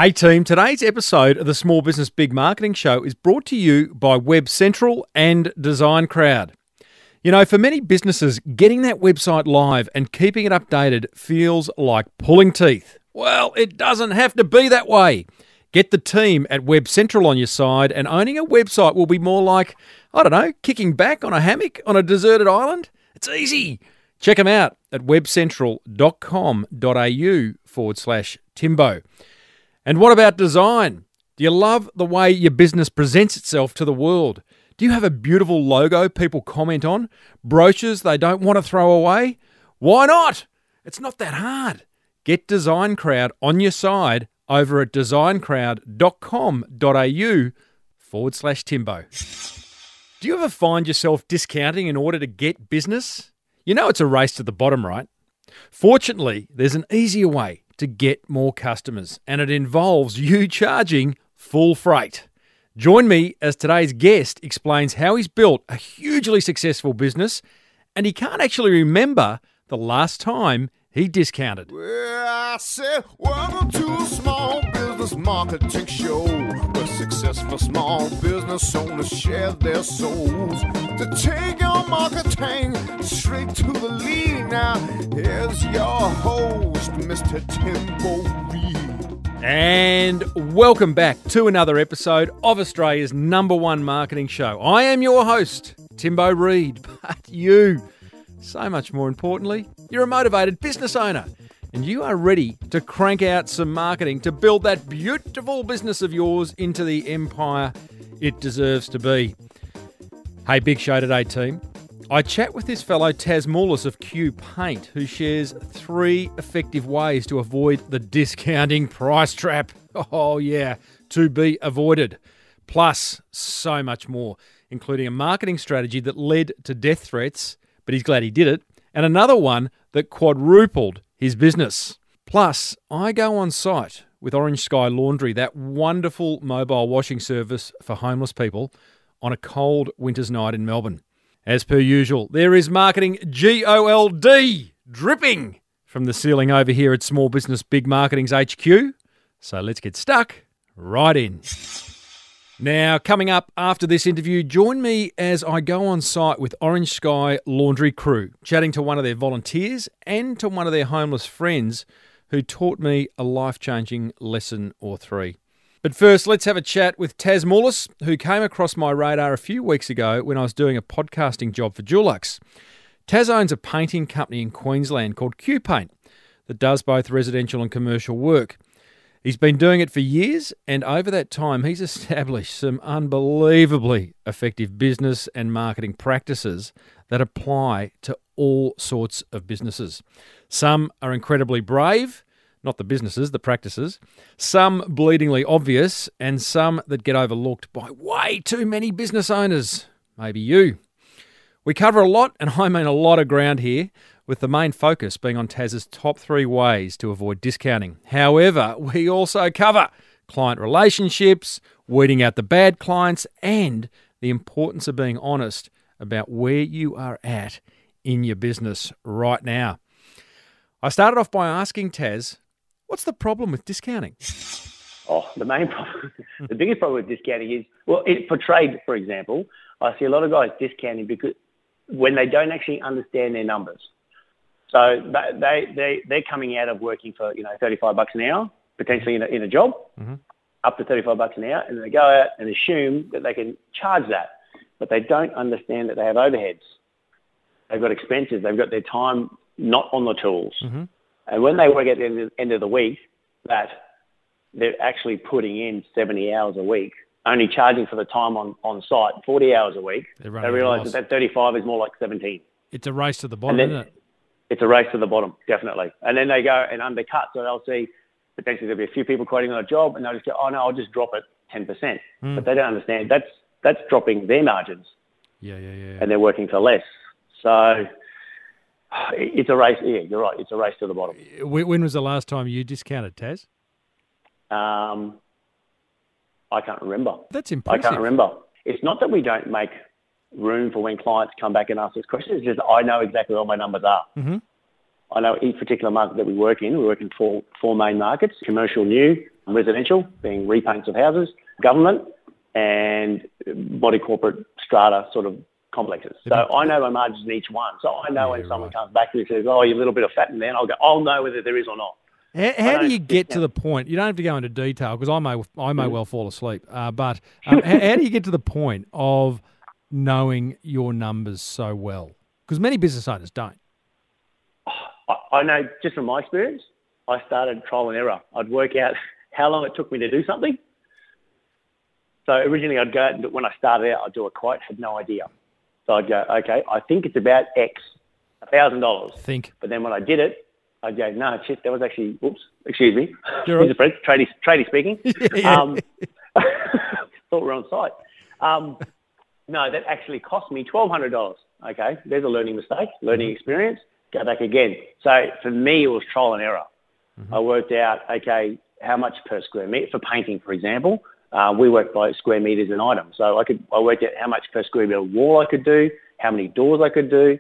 Hey team, today's episode of the Small Business Big Marketing Show is brought to you by Web Central and Design Crowd. You know, for many businesses, getting that website live and keeping it updated feels like pulling teeth. Well, it doesn't have to be that way. Get the team at Web Central on your side and owning a website will be more like, I don't know, kicking back on a hammock on a deserted island. It's easy. Check them out at webcentral.com.au/Timbo. And what about design? Do you love the way your business presents itself to the world? Do you have a beautiful logo people comment on? Brochures they don't want to throw away? Why not? It's not that hard. Get Design Crowd on your side over at designcrowd.com.au/Timbo. Do you ever find yourself discounting in order to get business? You know it's a race to the bottom, right? Fortunately, there's an easier way to get more customers, and it involves you charging full freight. Join me as today's guest explains how he's built a hugely successful business, and he can't actually remember the last time he discounted. Well, I said, welcome to a small business marketing show, where successful small business owners share their souls to take your marketing straight to the lead. Now, here's your host, Mr. Timbo Reid. And welcome back to another episode of Australia's #1 marketing show. I am your host, Timbo Reid, but you, so much more importantly, you're a motivated business owner and you are ready to crank out some marketing to build that beautiful business of yours into the empire it deserves to be. Hey, big show today, team. I chat with this fellow Taz Moulis of QPaint, who shares 3 effective ways to avoid the discounting price trap. Oh yeah, to be avoided. Plus, so much more, including a marketing strategy that led to death threats, but he's glad he did it, and another one that quadrupled his business. Plus, I go on site with Orange Sky Laundry, that wonderful mobile washing service for homeless people, on a cold winter's night in Melbourne. As per usual, there is marketing GOLD dripping from the ceiling over here at Small Business Big Marketing's HQ. So let's get stuck right in. Now, coming up after this interview, join me as I go on site with Orange Sky Laundry crew, chatting to one of their volunteers and to one of their homeless friends who taught me a life-changing lesson or 3. But first, let's have a chat with Taz Moulis, who came across my radar a few weeks ago when I was doing a podcasting job for Dulux. Taz owns a painting company in Queensland called QPaint that does both residential and commercial work. He's been doing it for years, and over that time, he's established some unbelievably effective business and marketing practices that apply to all sorts of businesses. Some are incredibly brave, not the businesses, the practices, some bleedingly obvious, and some that get overlooked by way too many business owners, maybe you. We cover a lot, and I mean a lot of ground here, with the main focus being on Taz's top 3 ways to avoid discounting. However, we also cover client relationships, weeding out the bad clients, and the importance of being honest about where you are at in your business right now. I started off by asking Taz, what's the problem with discounting? Oh, the main problem, the biggest problem with discounting is, for trade, for example, I see a lot of guys discounting because when they don't actually understand their numbers. So they're coming out of working for, $35 an hour, potentially in a job, up to $35 an hour, and they go out and assume that they can charge that, but they don't understand that they have overheads. They've got expenses. They've got their time not on the tools. Mm-hmm. And when they work at the end of the week, that they're actually putting in 70 hours a week, only charging for the time on site 40 hours a week, they realise that 35 is more like 17. It's a race to the bottom, isn't it? It's a race to the bottom, definitely. And then they go and undercut. So they'll see potentially there'll be a few people quoting on a job and they'll just go, oh, no, I'll just drop it 10%. But they don't understand that's dropping their margins. Yeah. And they're working for less. So it's a race. Yeah, you're right. It's a race to the bottom. When was the last time you discounted, Taz? I can't remember. That's impressive. I can't remember. It's not that we don't make room for when clients come back and ask us questions. It's just I know exactly what my numbers are. Mm-hmm. I know each particular market that we work in four main markets: commercial, new, residential, being repaints of houses, government, and body corporate strata sort of complexes. So I know my margins in each one. So I know when someone comes back to me and says, "Oh, you're a little bit of fat in there," and I'll know whether there is or not. How do you get to the point? You don't have to go into detail because I may well fall asleep. But how do you get to the point of knowing your numbers so well? Because many business owners don't. I know just from my experience, I started trial and error. I'd work out how long it took me to do something. So originally I'd go, when I started out, I'd do a quote, had no idea. So I'd go, okay, I think it's about X, $1,000. Think. But then when I did it, I'd go, no, shit, that was actually, oops, excuse me. You're Here's a friend, tradie speaking. Yeah. Thought we're on site. No, that actually cost me $1,200. Okay, there's a learning mistake, learning experience. Go back again. So for me, it was trial and error. I worked out, okay, how much per square metre for painting, for example. We work by square metres an item. So I worked out how much per square metre wall I could do, how many doors I could do.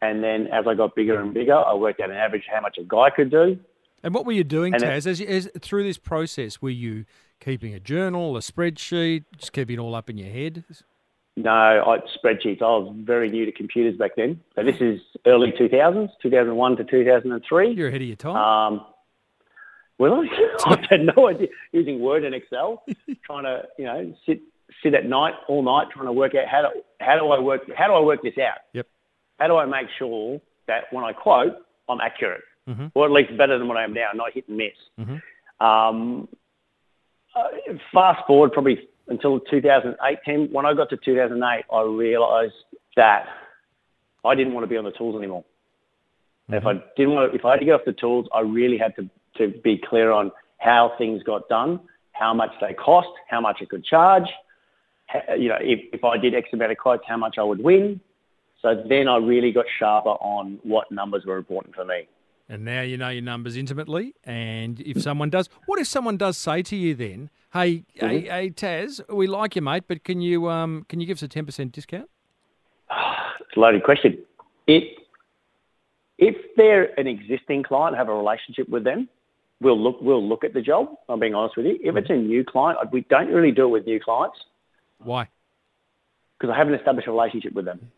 And then as I got bigger and bigger, I worked out an average how much a guy could do. And what were you doing, Taz, as through this process? Were you keeping a journal, a spreadsheet, just keeping it all up in your head? No, spreadsheets. I was very new to computers back then. So this is early 2000s, 2001 to 2003. You're ahead of your time. Well, I had no idea. Using Word and Excel, trying to, sit at night, all night, trying to work out how do I work this out? Yep. How do I make sure that when I quote, I'm accurate, or at least better than what I am now, not hit and miss. Fast forward probably until 2008, 10. When I got to 2008, I realised that I didn't want to be on the tools anymore. If I had to get off the tools, I really had to be clear on how things got done, how much they cost, how much I could charge. If I did X amount of quotes, how much I would win. So then I really got sharper on what numbers were important for me. And now you know your numbers intimately. And if someone does say to you then, hey, Taz, we like you, mate, but can you give us a 10% discount? It's a loaded question. If they're an existing client, have a relationship with them, we'll look at the job. I'm being honest with you. If it's a new client, we don't really do it with new clients. Why? Because I haven't established a relationship with them.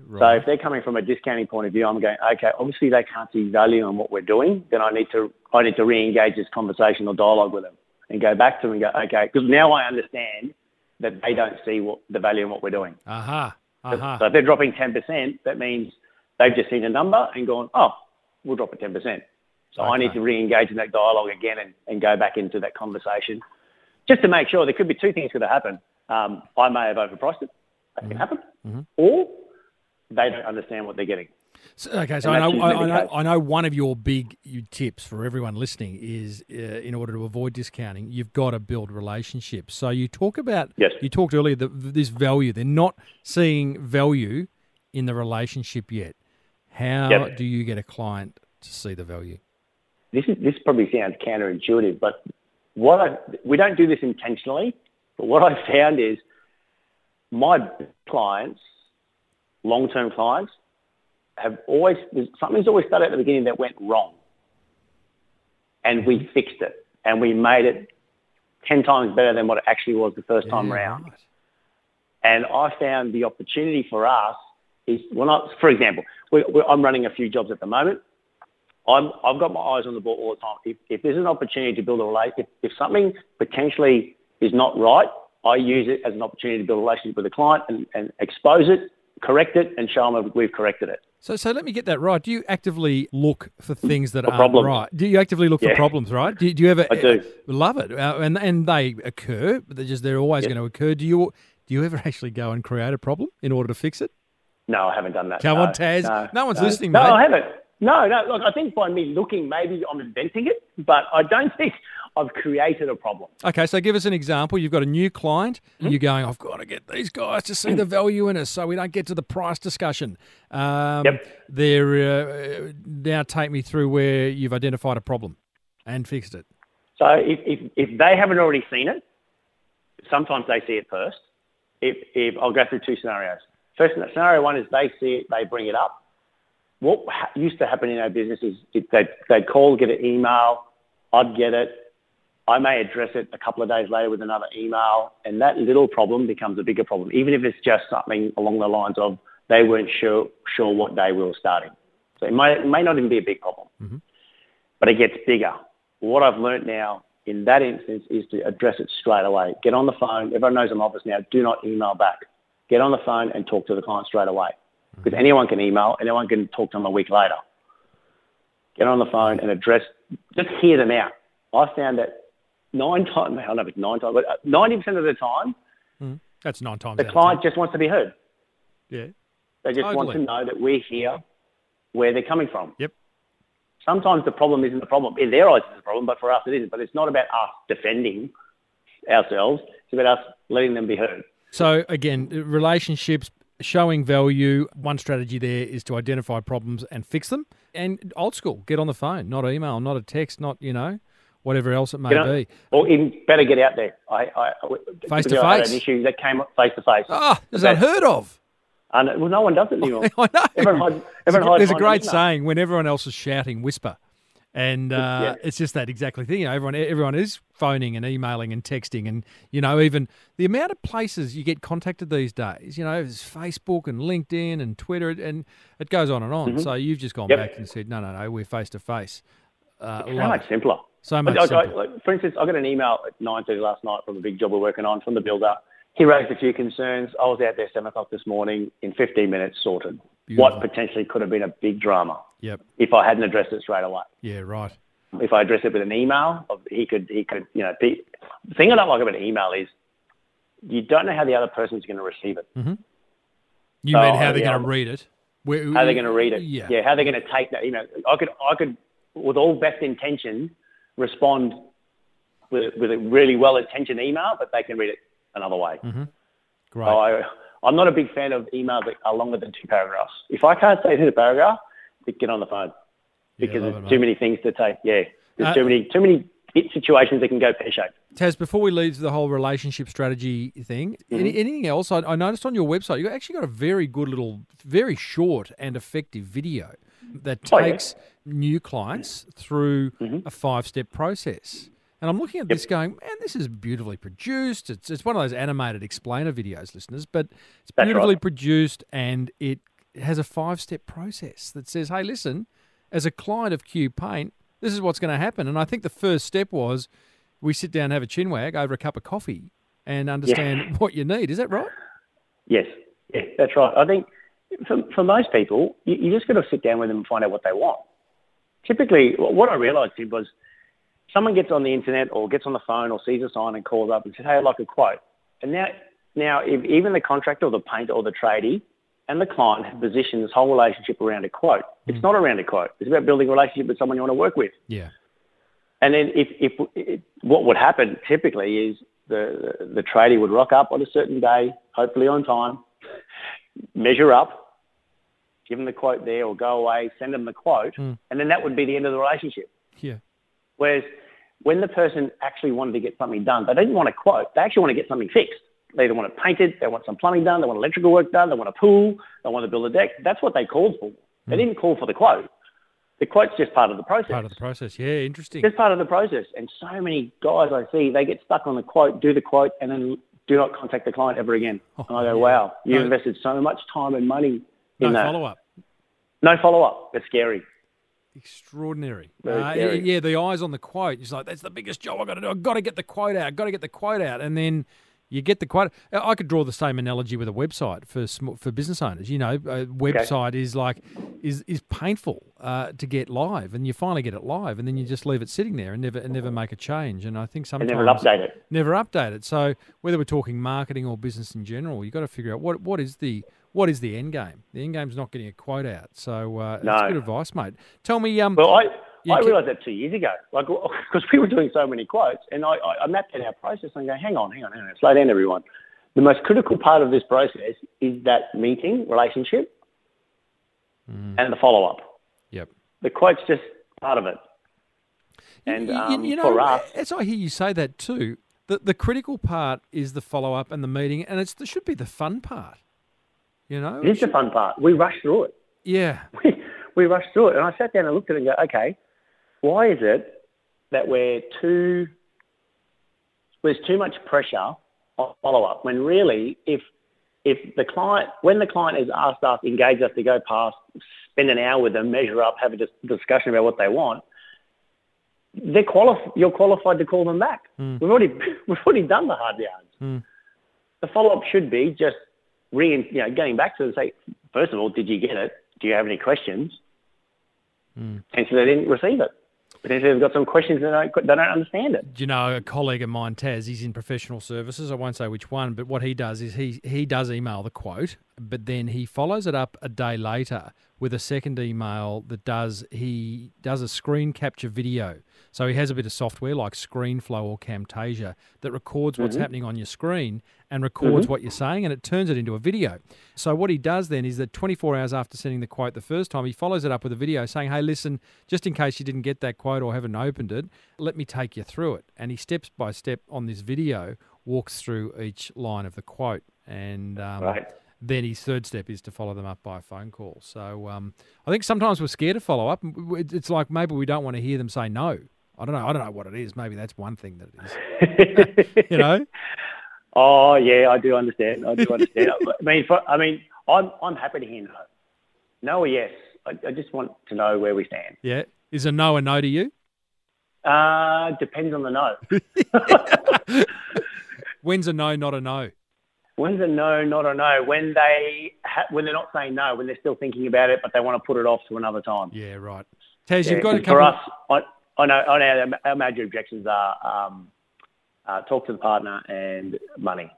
Right. So if they're coming from a discounting point of view, I'm going, okay, obviously they can't see value in what we're doing. Then I need to re-engage this conversation or dialogue with them and go back to them and go, okay, because now I understand that they don't see the value in what we're doing. So if they're dropping 10%, that means they've just seen a number and gone, oh, we'll drop it 10%. So I need to re-engage in that dialogue again and go back into that conversation just to make sure. There could be two things could have happened. I may have overpriced it. That can happen. Or they don't understand what they're getting. So I know one of your big tips for everyone listening is in order to avoid discounting, you've got to build relationships. So you talked earlier this value. They're not seeing value in the relationship yet. How do you get a client to see the value? This probably sounds counterintuitive, but we don't do this intentionally. But what I found is my clients, long-term clients, something's always started at the beginning that went wrong. And we fixed it. And we made it 10 times better than what it actually was the first time around. Right. And I found the opportunity for us is, for example, I'm running a few jobs at the moment. I've got my eyes on the ball all the time. If there's an opportunity to build a relationship, if something potentially is not right, I use it as an opportunity to build a relationship with the client and expose it, correct it, and show them we've corrected it. So let me get that right. Do you actively look for things that aren't right? Do you actively look for problems, right? Do you ever? I do. Love it. And they occur, but they're always going to occur. Do you ever actually go and create a problem in order to fix it? No, I haven't done that. Come on, Taz. No one's listening, mate. No, I haven't. No. Look, I think by me looking, maybe I'm inventing it, but I don't think I've created a problem. Okay, so give us an example. You've got a new client. And you're going, I've got to get these guys to see the value in us so we don't get to the price discussion. Now take me through where you've identified a problem and fixed it. So if they haven't already seen it, sometimes they see it first. If I'll go through two scenarios. First, scenario one is they see it, they bring it up. used to happen in our business is they'd call, get an email, I'd get it. I may address it a couple of days later with another email, and that little problem becomes a bigger problem, even if it's just something along the lines of they weren't sure what day we were starting. So it may not even be a big problem, but it gets bigger. What I've learned now in that instance is to address it straight away. Get on the phone. Everyone knows I'm office now. Do not email back. Get on the phone and talk to the client straight away, because anyone can email, anyone can talk to them a week later. Get on the phone and just hear them out. I found that 90% of the time, that's 9 times the client just wants to be heard. Yeah. They just want to know that we're here, where they're coming from. Yep. Sometimes the problem isn't the problem. In their eyes, it's the problem, but for us it isn't. But it's not about us defending ourselves. It's about us letting them be heard. So, again, relationships, showing value. One strategy there is to identify problems and fix them. And old school, get on the phone, not email, not a text, not, whatever else it may be. Or even better, get out there. Face-to-face. I had an issue that came face-to-face. Is that unheard of? Well, no one does it anymore. I know. Everyone hides There's a great email. saying, when everyone else is shouting, whisper. And it's just that exactly thing. Everyone is phoning and emailing and texting, and even the amount of places you get contacted these days. There's Facebook and LinkedIn and Twitter, and it goes on and on. So you've just gone back and said, no, we're face to face. So much simpler. So much simpler. For instance, I got an email at 9:30 last night from a big job we're working on from the builder. He raised a few concerns. I was out there 7 o'clock this morning. In 15 minutes, sorted. Beautiful. What potentially could have been a big drama. Yep. If I hadn't addressed it straight away. Yeah, right. If I address it with an email, he could. The thing I don't like about an email is you don't know how the other person's going to receive it. Mm-hmm. You mean how they're going to read it? How they're going to read it? Yeah. How they're going to take that. I could, with all best intention, respond with a really well-intentioned email, but they can read it another way. Mm-hmm. Great. So I'm not a big fan of emails that are longer than 2 paragraphs. If I can't say it in a paragraph, get on the phone, because there's too many things to take. Yeah, there's too many situations that can go pear-shaped. Taz, before we leave the whole relationship strategy thing, anything else? I noticed on your website you actually got a very good little, very short and effective video that takes new clients through a 5-step process. And I'm looking at this going, man, this is beautifully produced. It's one of those animated explainer videos, listeners, but it's beautifully produced, and it has a 5-step process that says, hey, listen, as a client of QPaint, this is what's going to happen. And I think the first step was we sit down and have a chinwag over a cup of coffee and understand what you need. Is that right? Yes, that's right. I think for most people, you just got to sit down with them and find out what they want. Typically, what I realised was someone gets on the internet or gets on the phone or sees a sign and calls up and says, hey, I'd like a quote. And now if even the contractor or the painter or the tradie and the client have positioned this whole relationship around a quote. It's not around a quote. It's about building a relationship with someone you want to work with. Yeah. And then if what would happen typically is the tradie would rock up on a certain day, hopefully on time, measure up, give them the quote there or go away, send them the quote, and then that would be the end of the relationship. Yeah. Whereas when the person actually wanted to get something done, they didn't want a quote. They actually want to get something fixed. They either want it painted, they want some plumbing done, they want electrical work done, they want a pool, they want to build a deck. That's what they called for. They didn't call for the quote. The quote's just part of the process. Part of the process, yeah, interesting. Just part of the process. And so many guys I see, they get stuck on the quote, do the quote, and then do not contact the client ever again. And I go, wow, you invested so much time and money in that. No follow-up. No follow-up. It's scary. Extraordinary. Very scary. Yeah, the eyes on the quote. It's like, that's the biggest job I've got to do. I've got to get the quote out. And then you get the quote. I could draw the same analogy with a website for business owners. A website is painful to get live, and you finally get it live, and then you just leave it sitting there and never make a change. And I think sometimes never update it. So whether we're talking marketing or business in general, you've got to figure out what is the end game. The end game's not getting a quote out. So that's good advice, mate. Tell me. I realised that 2 years ago, because we were doing so many quotes, and I mapped out our process and go, hang on, slow down, everyone. The most critical part of this process is that meeting, relationship, and the follow-up. Yep. The quote's just part of it. And for us, as I hear you say that too, the critical part is the follow-up and the meeting, and it should be the fun part. It is the fun part. We rush through it. Yeah. we rushed through it. And I sat down and looked at it and go, okay, why is it that there's too much pressure on follow-up when really when the client has asked us, engaged us to go past, spend an hour with them, measure up, have a discussion about what they want, you're qualified to call them back. We've already done the hard yards. The follow-up should be just getting back to them and say, first of all, did you get it? Do you have any questions? And so they didn't receive it. Potentially they've got some questions and they don't understand it. Do you know, a colleague of mine, Taz, he's in professional services. I won't say which one, but what he does is he does email the quote, but then he follows it up a day later with a second email he does a screen capture video. So he has a bit of software like ScreenFlow or Camtasia that records what's happening on your screen and records what you're saying, and it turns it into a video. So what he does then is that 24 hours after sending the quote the first time, he follows it up with a video saying, hey, listen, just in case you didn't get that quote or haven't opened it, let me take you through it. And he steps by step on this video walks through each line of the quote. And then his third step is to follow them up by a phone call. So I think sometimes we're scared to follow up. It's like maybe we don't want to hear them say no. I don't know what it is. Maybe that's one thing that it is. You know? Oh yeah, I do understand. I mean, I'm happy to hear no. No or yes. I just want to know where we stand. Yeah. Is a no to you? Depends on the no. When's a no not a no? When's a no not a no? When they're not saying no, when they're still thinking about it, but they want to put it off to another time. Yeah, right. Taz, you've got a couple. For us, I know our major objections are talk to the partner and money.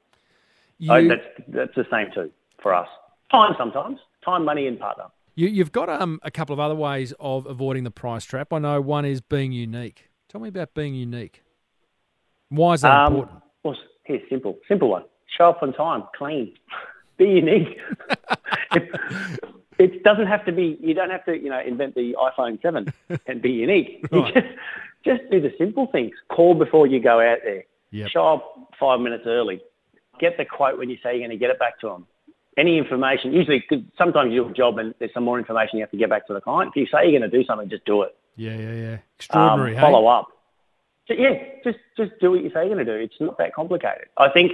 That's the same too for us. Time sometimes. Time, money, and partner. You've got a couple of other ways of avoiding the price trap. I know one is being unique. Tell me about being unique. Why is that important? Well, here's simple one. Show up on time, clean, be unique. It doesn't have to be. You don't have to, invent the iPhone 7 and be unique. Right. You just do the simple things. Call before you go out there. Yep. Show up 5 minutes early. Get the quote when you say you're going to get it back to them. Any information, usually, sometimes you do a job and there's some more information you have to get back to the client. If you say you're going to do something, just do it. Yeah. Extraordinary. Follow up. So, just do what you say you're going to do. It's not that complicated. I think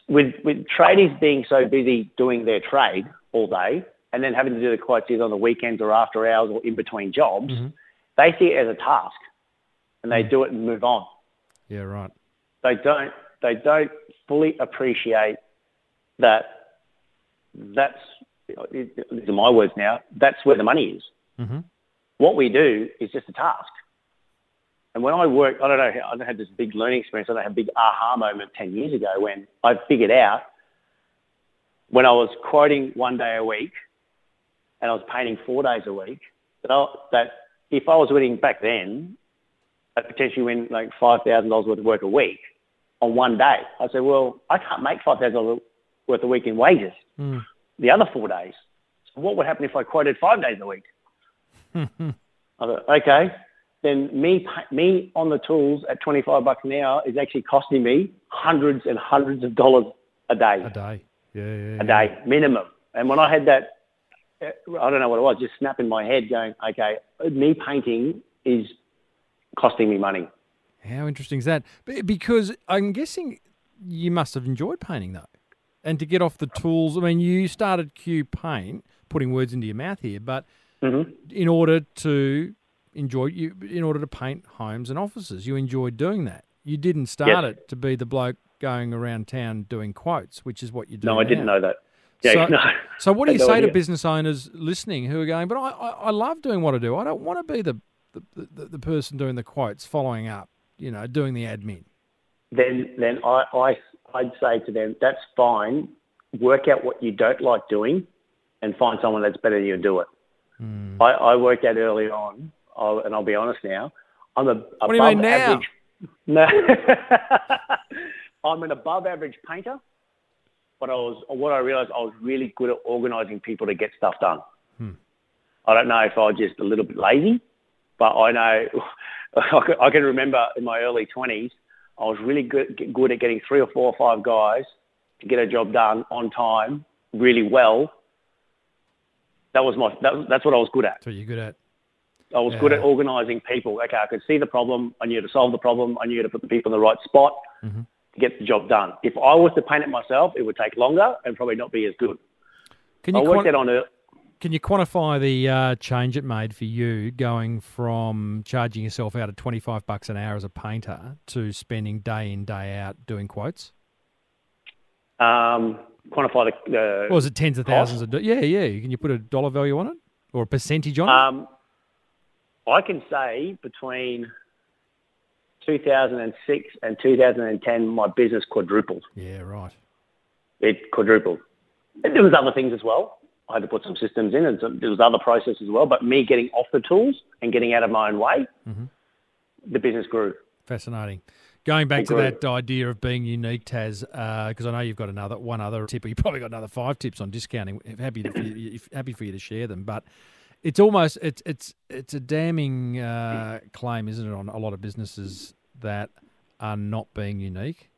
with tradies being so busy doing their trade all day and then having to do the quotes either on the weekends or after hours or in between jobs, they see it as a task and they do it and move on. Yeah, right. They don't fully appreciate that. These are my words now. That's where the money is. Mm-hmm. What we do is just a task. And when I worked, I had this big learning experience. I had a big aha moment 10 years ago when I figured out when I was quoting 1 day a week and I was painting 4 days a week, that if I was winning back then, I'd potentially win like $5,000 worth of work a week on 1 day. I said, well, I can't make $5,000 worth a week in wages the other 4 days. So what would happen if I quoted 5 days a week? I thought, okay. Then me on the tools at $25 an hour is actually costing me hundreds and hundreds of dollars a day. A day. Yeah. A day, minimum. And when I had that, I don't know what it was, just snap in my head going, okay, me painting is costing me money. How interesting is that? Because I'm guessing you must have enjoyed painting though. And to get off the tools, I mean, you started QPaint, putting words into your mouth here, but in order to paint homes and offices. You enjoyed doing that. You didn't start it to be the bloke going around town doing quotes, which is what you do. No, I didn't know that. Yeah, so what do you say to business owners listening who are going, but I love doing what I do. I don't want to be the person doing the quotes, following up, doing the admin. Then I'd say to them, that's fine. Work out what you don't like doing and find someone that's better than you and do it. I worked out early on, and I'll be honest now, I'm what do you mean now? Average. No, I'm an above average painter, but what I realised, I was really good at organising people to get stuff done. I don't know if I was just a little bit lazy, but I know I can remember in my early 20s, I was really good at getting 3 or 4 or 5 guys to get a job done on time, really well, That's what I was good at. That's what you're good at. I was good at organising people. Okay, I could see the problem. I knew to solve the problem. I knew to put the people in the right spot to get the job done. If I was to paint it myself, it would take longer and probably not be as good. Can you quantify the change it made for you going from charging yourself out at $25 an hour as a painter to spending day in, day out doing quotes? Quantify the or was it tens of thousands? Yeah. Can you put a dollar value on it or a percentage on it? I can say between 2006 and 2010, my business quadrupled. Yeah, right. It quadrupled. And there was other things as well. I had to put some systems in, and there was other processes as well. But me getting off the tools and getting out of my own way, the business grew. Fascinating. Going back to that idea of being unique, Taz, because I know you've got one other tip, or you've probably got another 5 tips on discounting. Happy for you to share them, but it's almost it's a damning claim, isn't it, on a lot of businesses that are not being unique,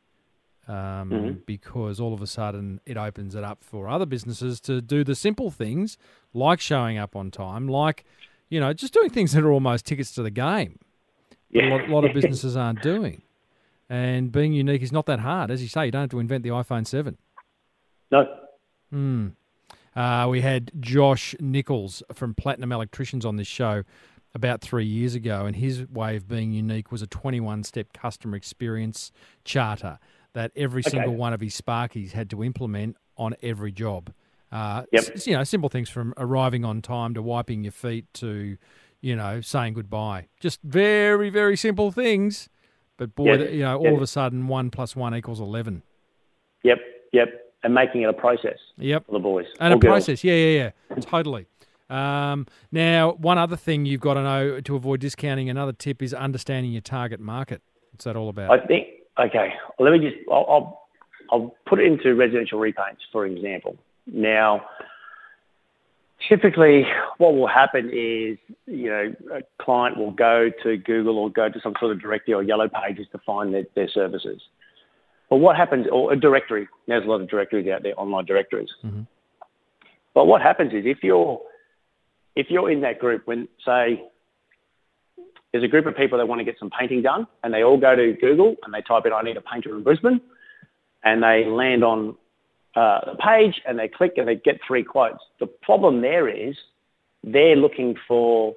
because all of a sudden it opens it up for other businesses to do the simple things like showing up on time, like just doing things that are almost tickets to the game. Yeah. A lot of businesses aren't doing. And being unique is not that hard. As you say, you don't have to invent the iPhone 7. No. We had Josh Nichols from Platinum Electricians on this show about 3 years ago, and his way of being unique was a 21-step customer experience charter that every single one of his Sparkies had to implement on every job. Simple things from arriving on time to wiping your feet to, saying goodbye. Just very, very simple things. But boy, all of a sudden, 1 + 1 = 11. Yep. And making it a process. Yep. For the boys. And a process. Yeah. Totally. Now, one other thing you've got to know to avoid discounting, another tip is understanding your target market. What's that all about? I think, let me I'll put it into residential repaints, for example. Now, typically what will happen is, a client will go to Google or go to some sort of directory or yellow pages to find their services. But what happens, or a directory, there's a lot of directories out there, online directories. But what happens is if you're in that group, when, say, there's a group of people that want to get some painting done and they all go to Google and they type in, I need a painter in Brisbane, and they land on the page and they click and they get 3 quotes. The problem there is they're looking for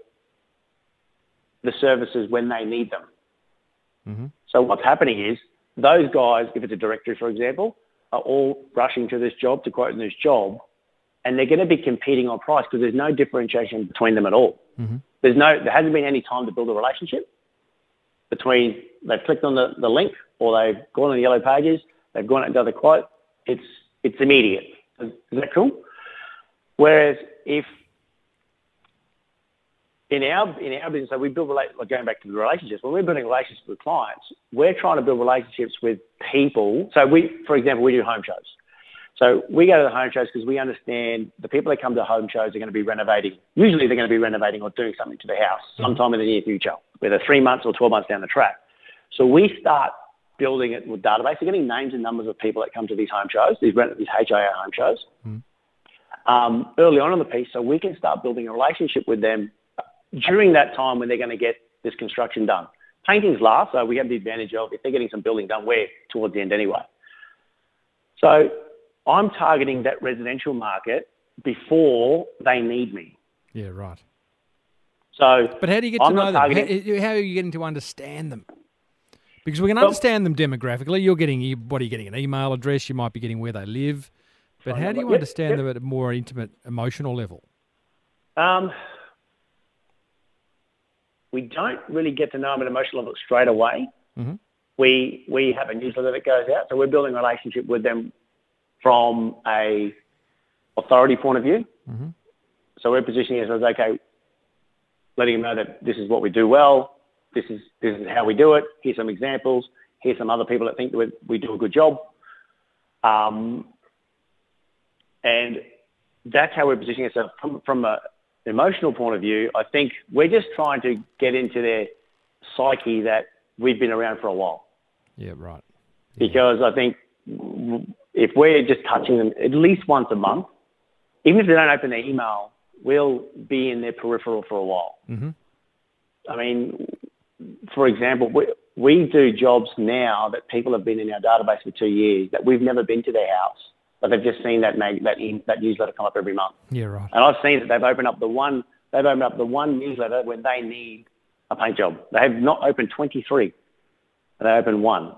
the services when they need them. So what's happening is those guys, if it's a directory, for example, are all rushing to this job to quote in this job, and they're going to be competing on price because there's no differentiation between them at all. There hasn't been any time to build a relationship between they've clicked on the link or they've gone on the yellow pages, they've gone and done the quote. It's immediate. Is that cool? Whereas if in our business, so we build going back to the relationships. When we're building relationships with clients, we're trying to build relationships with people. So for example, we do home shows. So we go to the home shows because we understand the people that come to home shows are going to be renovating. Usually they're going to be renovating or doing something to the house sometime in the near future, whether 3 months or 12 months down the track. So we start building it with database. We're getting names and numbers of people that come to these home shows, these HIA home shows, early on in the piece, so we can start building a relationship with them during that time when they're going to get this construction done. Painting's last, so we have the advantage of if they're getting some building done, we're towards the end anyway. So I'm targeting that residential market before they need me. Yeah, right. So, but how do you get to know them? How are you getting to understand them? Because we can understand them demographically. What are you getting? An email address. You might be getting where they live. But how do you understand them at a more intimate, emotional level? We don't really get to know them at an emotional level straight away. We have a newsletter that goes out, so we're building a relationship with them from a authority point of view. So we're positioning ourselves, letting them know that this is what we do well. This is how we do it. Here's some examples. Here's some other people that think that we do a good job. And that's how we're positioning ourselves from an emotional point of view. I think we're just trying to get into their psyche that we've been around for a while. Yeah, right. Yeah. Because I think if we're just touching them at least once a month, even if they don't open their email we'll be in their peripheral for a while. Mm-hmm. I mean, for example, we do jobs now that people have been in our database for 2 years that we've never been to their house, but they've just seen that newsletter come up every month. Yeah, right. And I've seen that they've opened up the one newsletter when they need a paint job. They have not opened 23, they opened one.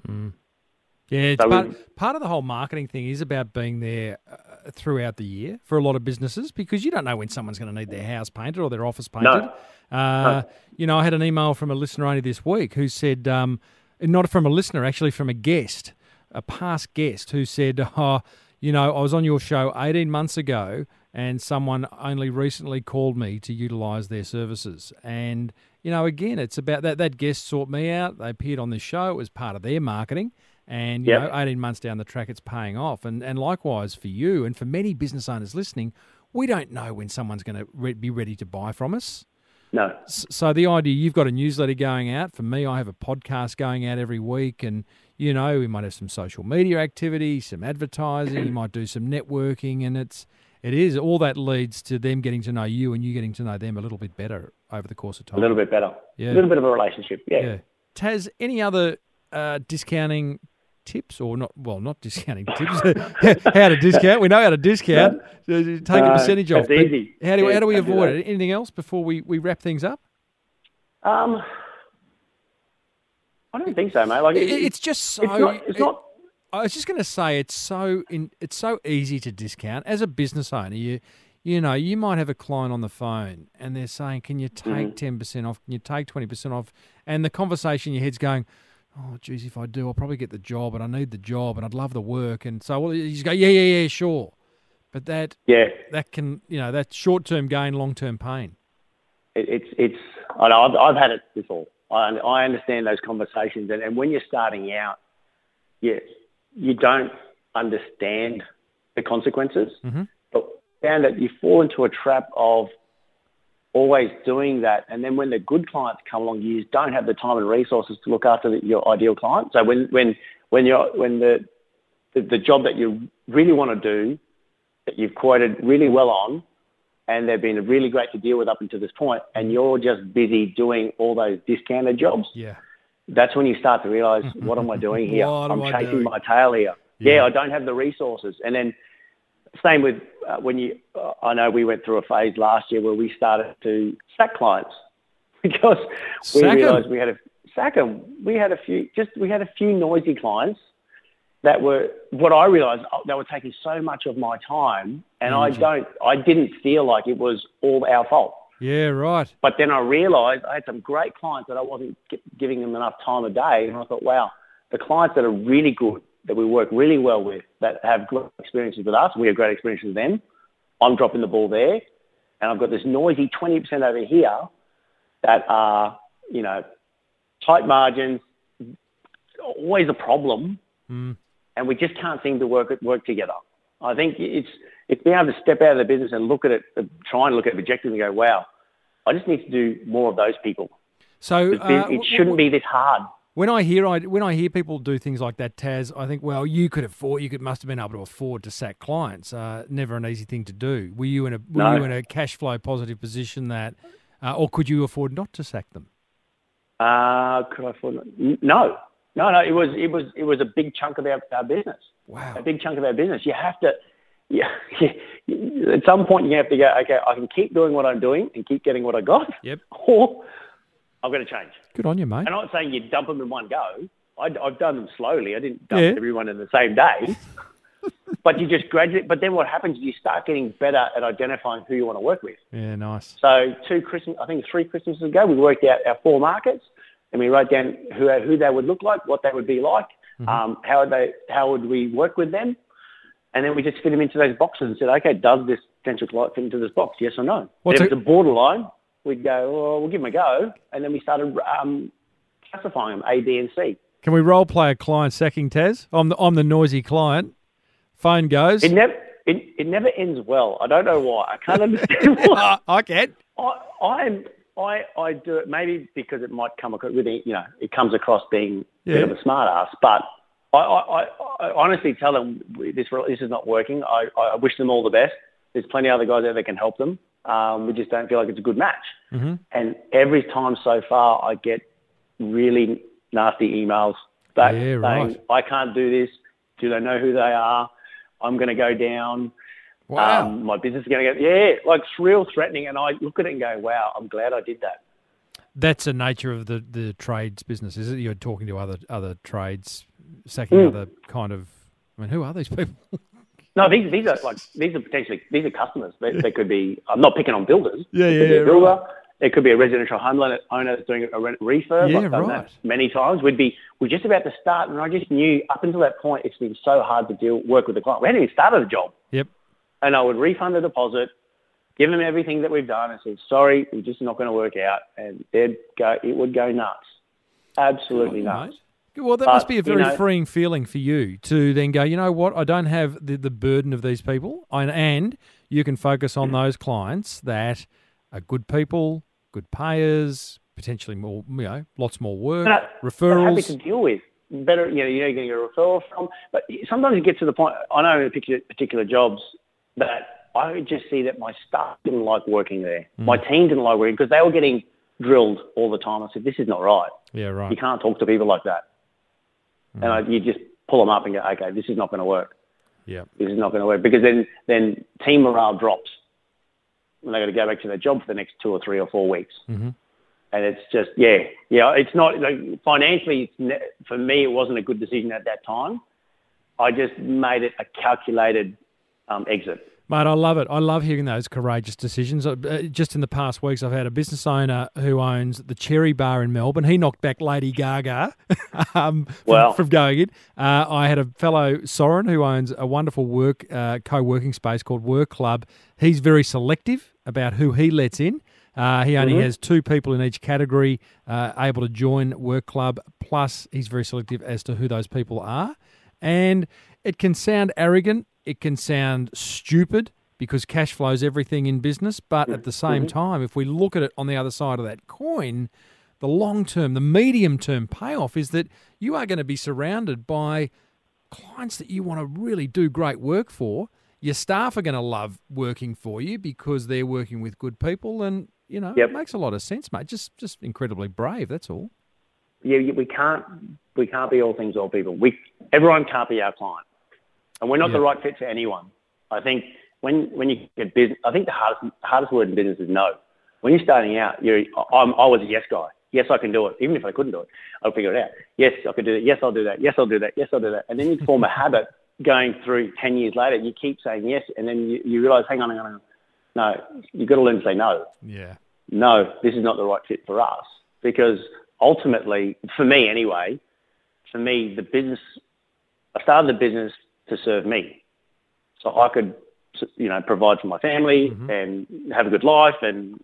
Mm. Yeah, it's part of the whole marketing thing is about being there throughout the year for a lot of businesses, because you don't know when someone's going to need their house painted or their office painted. No. You know, I had an email from a listener only this week who said, not from a listener, actually from a guest, a past guest, who said, you know, I was on your show 18 months ago and someone only recently called me to utilise their services. And, you know, again, it's about that guest sought me out. They appeared on this show. It was part of their marketing. And, you know, 18 months down the track, it's paying off. And likewise for you and for many business owners listening, we don't know when someone's going to be ready to buy from us. No. So the idea, you've got a newsletter going out. For me, I have a podcast going out every week. And, you know, we might have some social media activity, some advertising. You might do some networking. And it is all that leads to them getting to know you and you getting to know them a little bit better over the course of time. A little bit better. Yeah. A little bit of a relationship. Yeah. Taz, any other discounting tips, or not discounting tips? How to discount? We know how to discount. Take a percentage off. It's easy. How do we avoid it? Anything else before we wrap things up? I don't think so, mate. Like it's just so. It's not. I was just going to say it's so easy to discount as a business owner. You know, you might have a client on the phone and they're saying, "Can you take 10% off? Can you take 20% off?" And the conversation in your head's going, "Oh, geez, if I do, I'll probably get the job, and I need the job, and I'd love the work." And so, you just go, yeah, sure. But that can, you know, that's short-term gain, long-term pain. It's. I know I've had it before. I understand those conversations, and when you're starting out, you don't understand the consequences. Mm-hmm. But found that you fall into a trap of always doing that, and then when the good clients come along, you just don't have the time and resources to look after your ideal client. So when the job that you really want to do, that you've quoted really well on, and they've been really great to deal with up until this point, and you're just busy doing all those discounted jobs, that's when you start to realise, what am I doing here? I'm chasing my tail here. I don't have the resources. And then same with I know we went through a phase last year where we started to sack clients because we realised we had to sack them. We had a few noisy clients that were, what I realised, they were taking so much of my time, and I didn't feel like it was all our fault. Yeah, right. But then I realised I had some great clients that I wasn't giving them enough time of day, and I thought, wow, the clients that are really good, that we work really well with, that have great experiences with us, we have great experiences with them, I'm dropping the ball there, and I've got this noisy 20% over here that are, you know, tight margins, always a problem, and we just can't seem to work together. I think it's being able to step out of the business and look at it, try and look at it objectively and go, wow, I just need to do more of those people. So it shouldn't be this hard. When I hear people do things like that, Taz, I think, well, you must have been able to afford to sack clients. Never an easy thing to do. Were you in a cash flow positive position that, or could you afford not to sack them? Could I afford? No. It was a big chunk of our business. Wow. A big chunk of our business. You have to. At some point, you have to go, okay, I can keep doing what I'm doing and keep getting what I got. Yep. Or I've got to change. Good on you, mate. I'm not saying you dump them in one go. I've done them slowly. I didn't dump everyone in the same day. But you just graduate. But then what happens is you start getting better at identifying who you want to work with. Yeah, nice. So 3 Christmases ago, we worked out our 4 markets, and we wrote down who they would look like, what they would be like, how would we work with them, and then we just fit them into those boxes and said, okay, does this potential client fit into this box? Yes or no? If it's a borderline, we'd go, well, we'll give them a go, and then we started classifying them A, B, and C. Can we role play a client sacking, Taz? I'm the noisy client. Phone goes. It never ends well. I don't know why. I can't understand why. I can. I do it maybe because it might come across with it comes across being a bit of a smart ass, but I honestly tell them this is not working. I wish them all the best. There's plenty of other guys out there that can help them. We just don't feel like it's a good match. Mm-hmm. And every time so far, I get really nasty emails back saying, I can't do this. Do they know who they are? I'm going to go down. Wow. My business is going to go, like it's real threatening. And I look at it and go, wow, I'm glad I did that. That's the nature of the trades business, is it? You're talking to other trades, sacking other kind of. I mean, who are these people? No, these are potentially customers. They could be. I'm not picking on builders. Yeah, it could be a builder. Right. It could be a residential home owner that's doing a refurb. Yeah, I've done that many times. We're just about to start, and I just knew up until that point it's been so hard to work with the client. We hadn't even started the job. Yep. And I would refund the deposit, give them everything that we've done, and say, sorry, we're just not going to work out. And it would go nuts. Absolutely nuts. Mate. Well, that must be a very freeing feeling for you to then go, you know what, I don't have the burden of these people, and you can focus on those clients that are good people, good payers, potentially more, lots more work, referrals. Happy to deal with. Better, you're getting a referral from. But sometimes it gets to the point, I know in particular jobs that I just see that my staff didn't like working there. My team didn't like working because they were getting drilled all the time. I said, this is not right. Yeah, right. You can't talk to people like that. And you just pull them up and go, okay, this is not going to work. Yeah, this is not going to work because then team morale drops, and they got to go back to their job for the next 2 or 3 or 4 weeks. Mm-hmm. And it's just it's not like financially. For me, it wasn't a good decision at that time. I just made it a calculated exit. Mate, I love it. I love hearing those courageous decisions. Just in the past weeks, I've had a business owner who owns the Cherry Bar in Melbourne. He knocked back Lady Gaga from going in. I had a fellow Soren who owns a wonderful co-working space called Work Club. He's very selective about who he lets in. He only has 2 people in each category able to join Work Club. Plus, he's very selective as to who those people are. And it can sound arrogant. It can sound stupid because cash flows everything in business. But at the same time, if we look at it on the other side of that coin, the long-term, the medium-term payoff is that you are going to be surrounded by clients that you want to really do great work for. Your staff are going to love working for you because they're working with good people. And, it makes a lot of sense, mate. Just incredibly brave, that's all. Yeah, we can't be all things to all people. Everyone can't be our client. And we're not the right fit for anyone. I think when you get business, I think the hardest word in business is no. When you're starting out, I was a yes guy. Yes, I can do it. Even if I couldn't do it, I'll figure it out. Yes, I could do it. Yes, I'll do that. Yes, I'll do that. Yes, I'll do that. And then you form a habit going through 10 years later. You keep saying yes, and then you realise, hang on. No, you've got to learn to say no. Yeah. No, this is not the right fit for us. Because ultimately, for me anyway, I started the business to serve me. So I could, provide for my family and have a good life and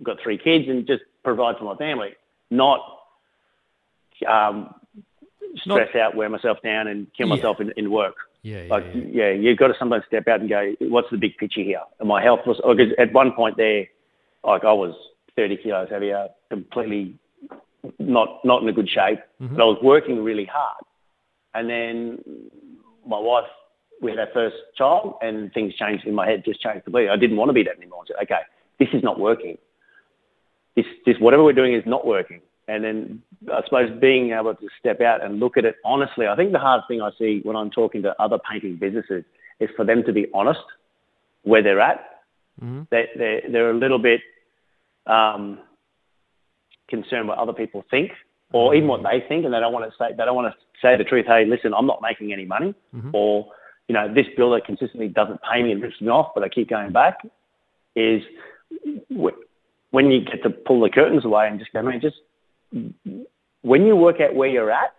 got 3 kids and just provide for my family, not stress out, wear myself down and kill myself in work. You've got to sometimes step out and go, what's the big picture here? Am I helpless? Because at one point there, I was 30 kilos heavier, completely not in a good shape, but I was working really hard. And then my wife, we had our first child and things changed in my head, just changed completely. I didn't want to be that anymore. I said, okay, this is not working. This whatever we're doing is not working. And then I suppose being able to step out and look at it honestly, I think the hardest thing I see when I'm talking to other painting businesses is for them to be honest where they're at. They're a little bit concerned what other people think or even what they think, and they don't want to say the truth. Hey, listen, I'm not making any money, or this builder consistently doesn't pay me and rips me off, but I keep going back. Is when you get to pull the curtains away and just go, man, just when you work out where you're at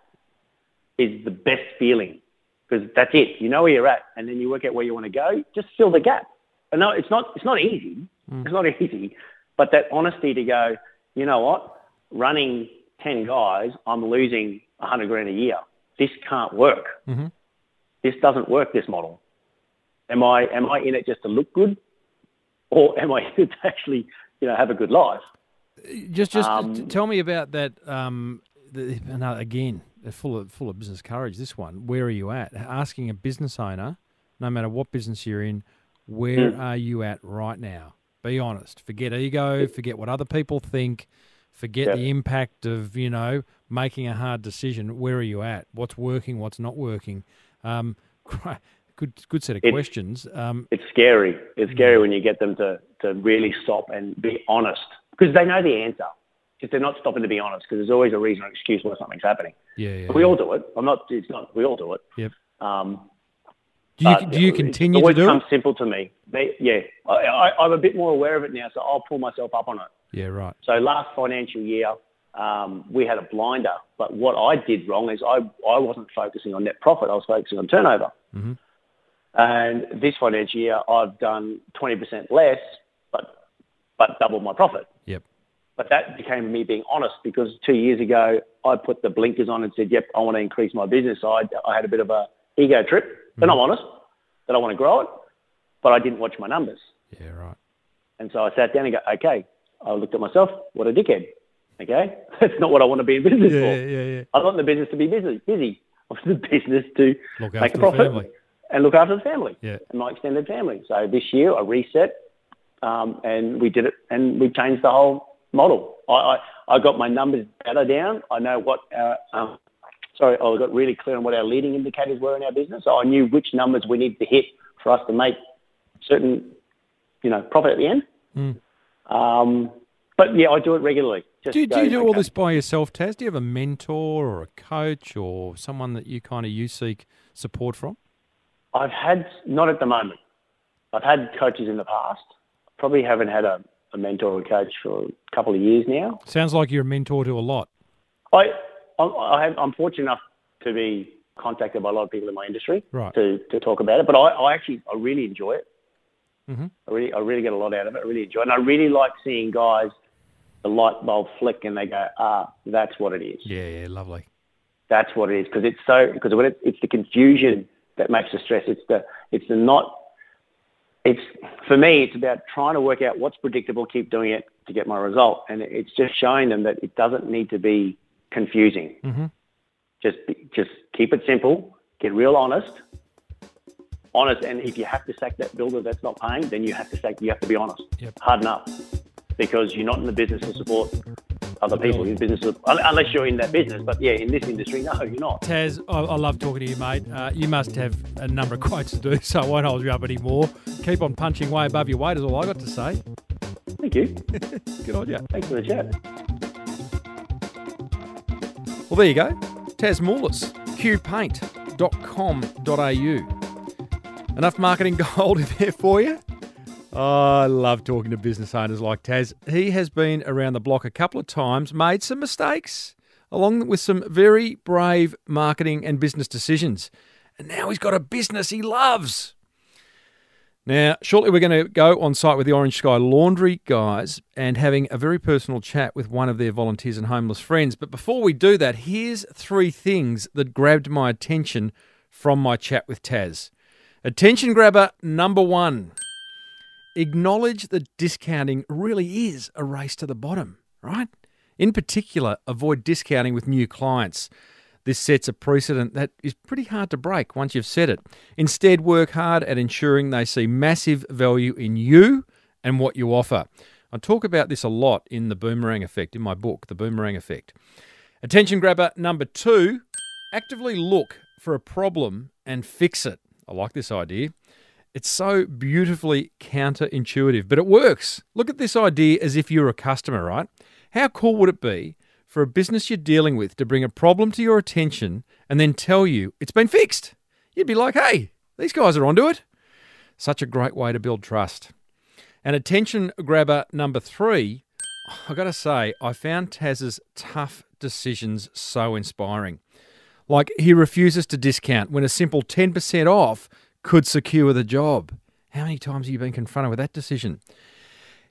is the best feeling, because that's it. You know where you're at, and then you work out where you want to go. Just fill the gap. And no, it's not easy. It's not easy, but that honesty to go, you know what, running 10 guys, I'm losing $100,000 a year. This can't work. This doesn't work, this model. Am I in it just to look good, or am I in it to actually, have a good life? Just tell me about that. Again, they're full of business courage. This one, where are you at? Asking a business owner, no matter what business you're in, Where are you at right now? Be honest. Forget ego. Forget what other people think. Forget the impact of, making a hard decision. Where are you at? What's working? What's not working? Good set of questions. It's scary. It's scary when you get them to really stop and be honest, because they know the answer. If they're not stopping to be honest, because there's always a reason or excuse why something's happening. Yeah. We all do it. We all do it. Yep. Do you continue to do it? It always comes simple to me. I'm a bit more aware of it now, so I'll pull myself up on it. Yeah, right. So last financial year, we had a blinder, but what I did wrong is I wasn't focusing on net profit. I was focusing on turnover. Mm-hmm. And this financial year, I've done 20% less, but doubled my profit. Yep. But that became me being honest, because 2 years ago, I put the blinkers on and said, yep, I want to increase my business. So I had a bit of a ego trip, but I'm honest that I want to grow it, but I didn't watch my numbers. Yeah, right. And so I sat down and go, okay, I looked at myself, what a dickhead. Okay, that's not what I want to be in business for. Yeah. I want the business to be busy. I want the business to make a profit and look after the family and my extended family. So this year I reset and we did it, and we changed the whole model. I got my numbers better down. I know what I got really clear on what our leading indicators were in our business. So I knew which numbers we needed to hit for us to make certain, profit at the end. But yeah, I do it regularly. Do you do all this by yourself, Taz? Do you have a mentor or a coach or someone that you seek support from? Not at the moment. I've had coaches in the past. Probably haven't had a mentor or coach for a couple of years now. Sounds like you're a mentor to a lot. I'm fortunate enough to be contacted by a lot of people in my industry to talk about it. But I really enjoy it. Mm-hmm. I really get a lot out of it. I really enjoy it. And I really like seeing guys, the light bulb flick, and they go, that's what it is. Yeah, lovely. That's what it is, because it's the confusion that makes the stress. For me, it's about trying to work out what's predictable, keep doing it to get my result. And it's just showing them that it doesn't need to be confusing. Mm-hmm. Just keep it simple, get real honest, and if you have to sack that builder that's not paying, then you have to be honest. Yep. Harden up, because you're not in the business to support other people. You're in business unless you're in that business. But yeah, in this industry, no, you're not. Taz, I love talking to you, mate. You must have a number of quotes to do, so I won't hold you up anymore. Keep on punching way above your weight is all I got to say. Thank you. Good on you. Thanks for the chat. Well, there you go. Taz Moulis, QPaint.com.au. Enough marketing gold in there for you? Oh, I love talking to business owners like Taz. He has been around the block a couple of times, made some mistakes, along with some very brave marketing and business decisions. And now he's got a business he loves. Now, shortly we're going to go on site with the Orange Sky Laundry guys and having a very personal chat with one of their volunteers and homeless friends. But before we do that, here's 3 things that grabbed my attention from my chat with Taz. Attention grabber number 1. Acknowledge that discounting really is a race to the bottom, right? In particular, avoid discounting with new clients. This sets a precedent that is pretty hard to break once you've set it. Instead, work hard at ensuring they see massive value in you and what you offer. I talk about this a lot in The Boomerang Effect, in my book, The Boomerang Effect. Attention grabber number 2, actively look for a problem and fix it. I like this idea. It's so beautifully counterintuitive, but it works. Look at this idea as if you're a customer, right? How cool would it be for a business you're dealing with to bring a problem to your attention and then tell you it's been fixed? You'd be like, hey, these guys are onto it. Such a great way to build trust. And attention grabber number 3, I got to say, I found Taz's tough decisions so inspiring. Like, he refuses to discount when a simple 10% off could secure the job. How many times have you been confronted with that decision?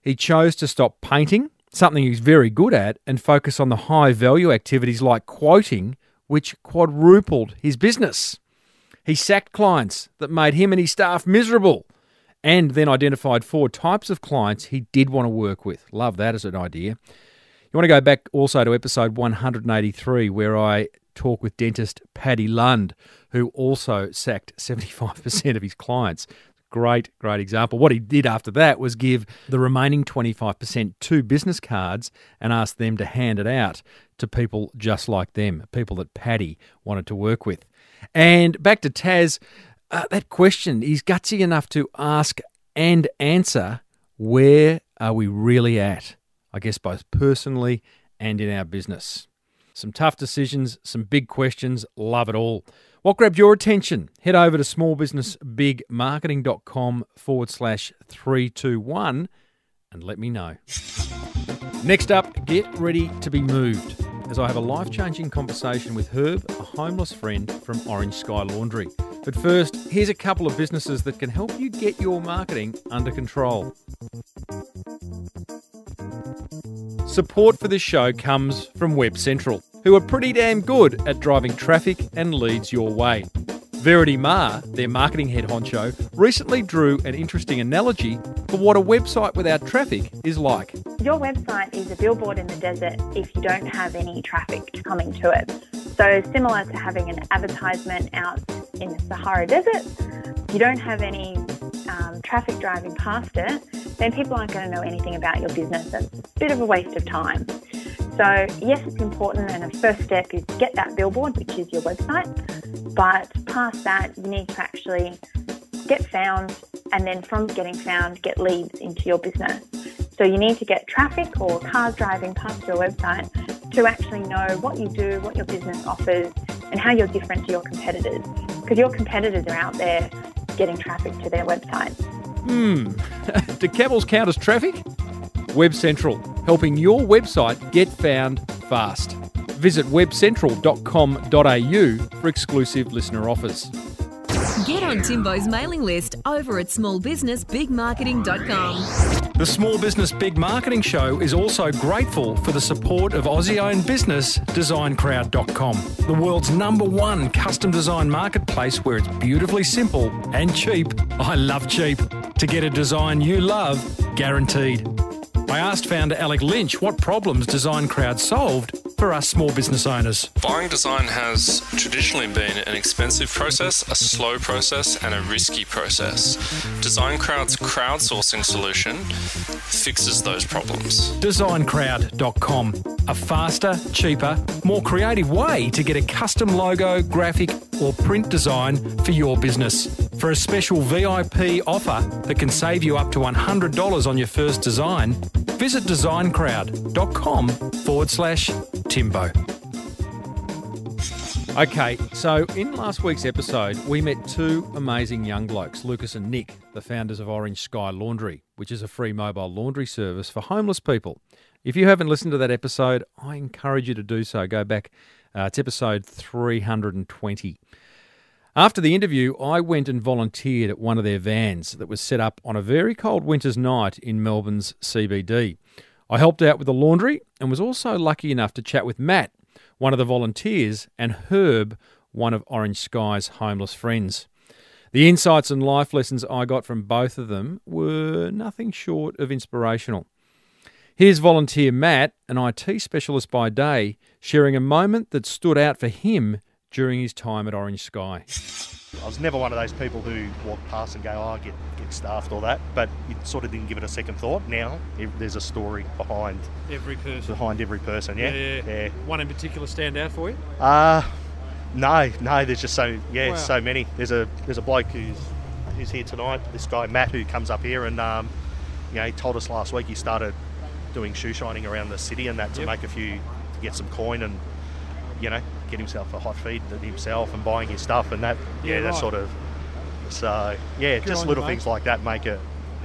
He chose to stop painting, something he's very good at, and focus on the high value activities like quoting, which quadrupled his business. He sacked clients that made him and his staff miserable, and then identified 4 types of clients he did want to work with. Love that as an idea. You want to go back also to episode 183, where I talk with dentist Paddy Lund, who also sacked 75% of his clients. Great example. What he did after that was give the remaining 25% 2 business cards and ask them to hand it out to people just like them, people that Paddy wanted to work with. And back to Taz, that question, he's gutsy enough to ask and answer, where are we really at? I guess both personally and in our business. Some tough decisions, some big questions, love it all. What grabbed your attention? Head over to smallbusinessbigmarketing.com/321 and let me know. Next up, get ready to be moved as I have a life-changing conversation with Herb, a homeless friend from Orange Sky Laundry. But first, here's a couple of businesses that can help you get your marketing under control. Support for this show comes from Web Central, who are pretty damn good at driving traffic and leads your way. Verity Ma, their marketing head honcho, recently drew an interesting analogy for what a website without traffic is like. Your website is a billboard in the desert if you don't have any traffic coming to it. So similar to having an advertisement out in the Sahara Desert, if you don't have any traffic driving past it, then people aren't going to know anything about your business. It's a bit of a waste of time. So yes, it's important, and a first step is to get that billboard, which is your website. But past that, you need to actually get found, and then from getting found, get leads into your business. So you need to get traffic or cars driving past your website to actually know what you do, what your business offers, and how you're different to your competitors. Because your competitors are out there getting traffic to their website. Do camels count as traffic? Web Central, helping your website get found fast. Visit webcentral.com.au for exclusive listener offers. Get on Timbo's mailing list over at smallbusinessbigmarketing.com. The Small Business Big Marketing Show is also grateful for the support of Aussie-owned business DesignCrowd.com, the world's #1 custom design marketplace where it's beautifully simple and cheap. I love cheap. To get a design you love, guaranteed. I asked founder Alec Lynch what problems Design Crowd solved for us small business owners. Buying design has traditionally been an expensive process, a slow process, and a risky process. Design Crowd's crowdsourcing solution fixes those problems. DesignCrowd.com, a faster, cheaper, more creative way to get a custom logo, graphic, or print design for your business. For a special VIP offer that can save you up to $100 on your first design, visit designcrowd.com/Timbo. Okay, so in last week's episode, we met 2 amazing young blokes, Lucas and Nick, the founders of Orange Sky Laundry, which is a free mobile laundry service for homeless people. If you haven't listened to that episode, I encourage you to do so. Go back. It's episode 320. After the interview, I went and volunteered at one of their vans that was set up on a very cold winter's night in Melbourne's CBD. I helped out with the laundry and was also lucky enough to chat with Matt, one of the volunteers, and Herb, one of Orange Sky's homeless friends. The insights and life lessons I got from both of them were nothing short of inspirational. Here's volunteer Matt, an IT specialist by day, sharing a moment that stood out for him during his time at Orange Sky. I was never one of those people who walk past and go, oh, get staffed or that, but you sort of didn't give it a second thought. Now there's a story behind Every person. Yeah. One in particular stand out for you? No, there's just so many. There's a bloke who's here tonight, this guy Matt, who comes up here and he told us last week he started doing shoe shining around the city and that to make to get some coin and get himself a hot feed himself and buying his stuff and that. That sort of. So just little things like that make it.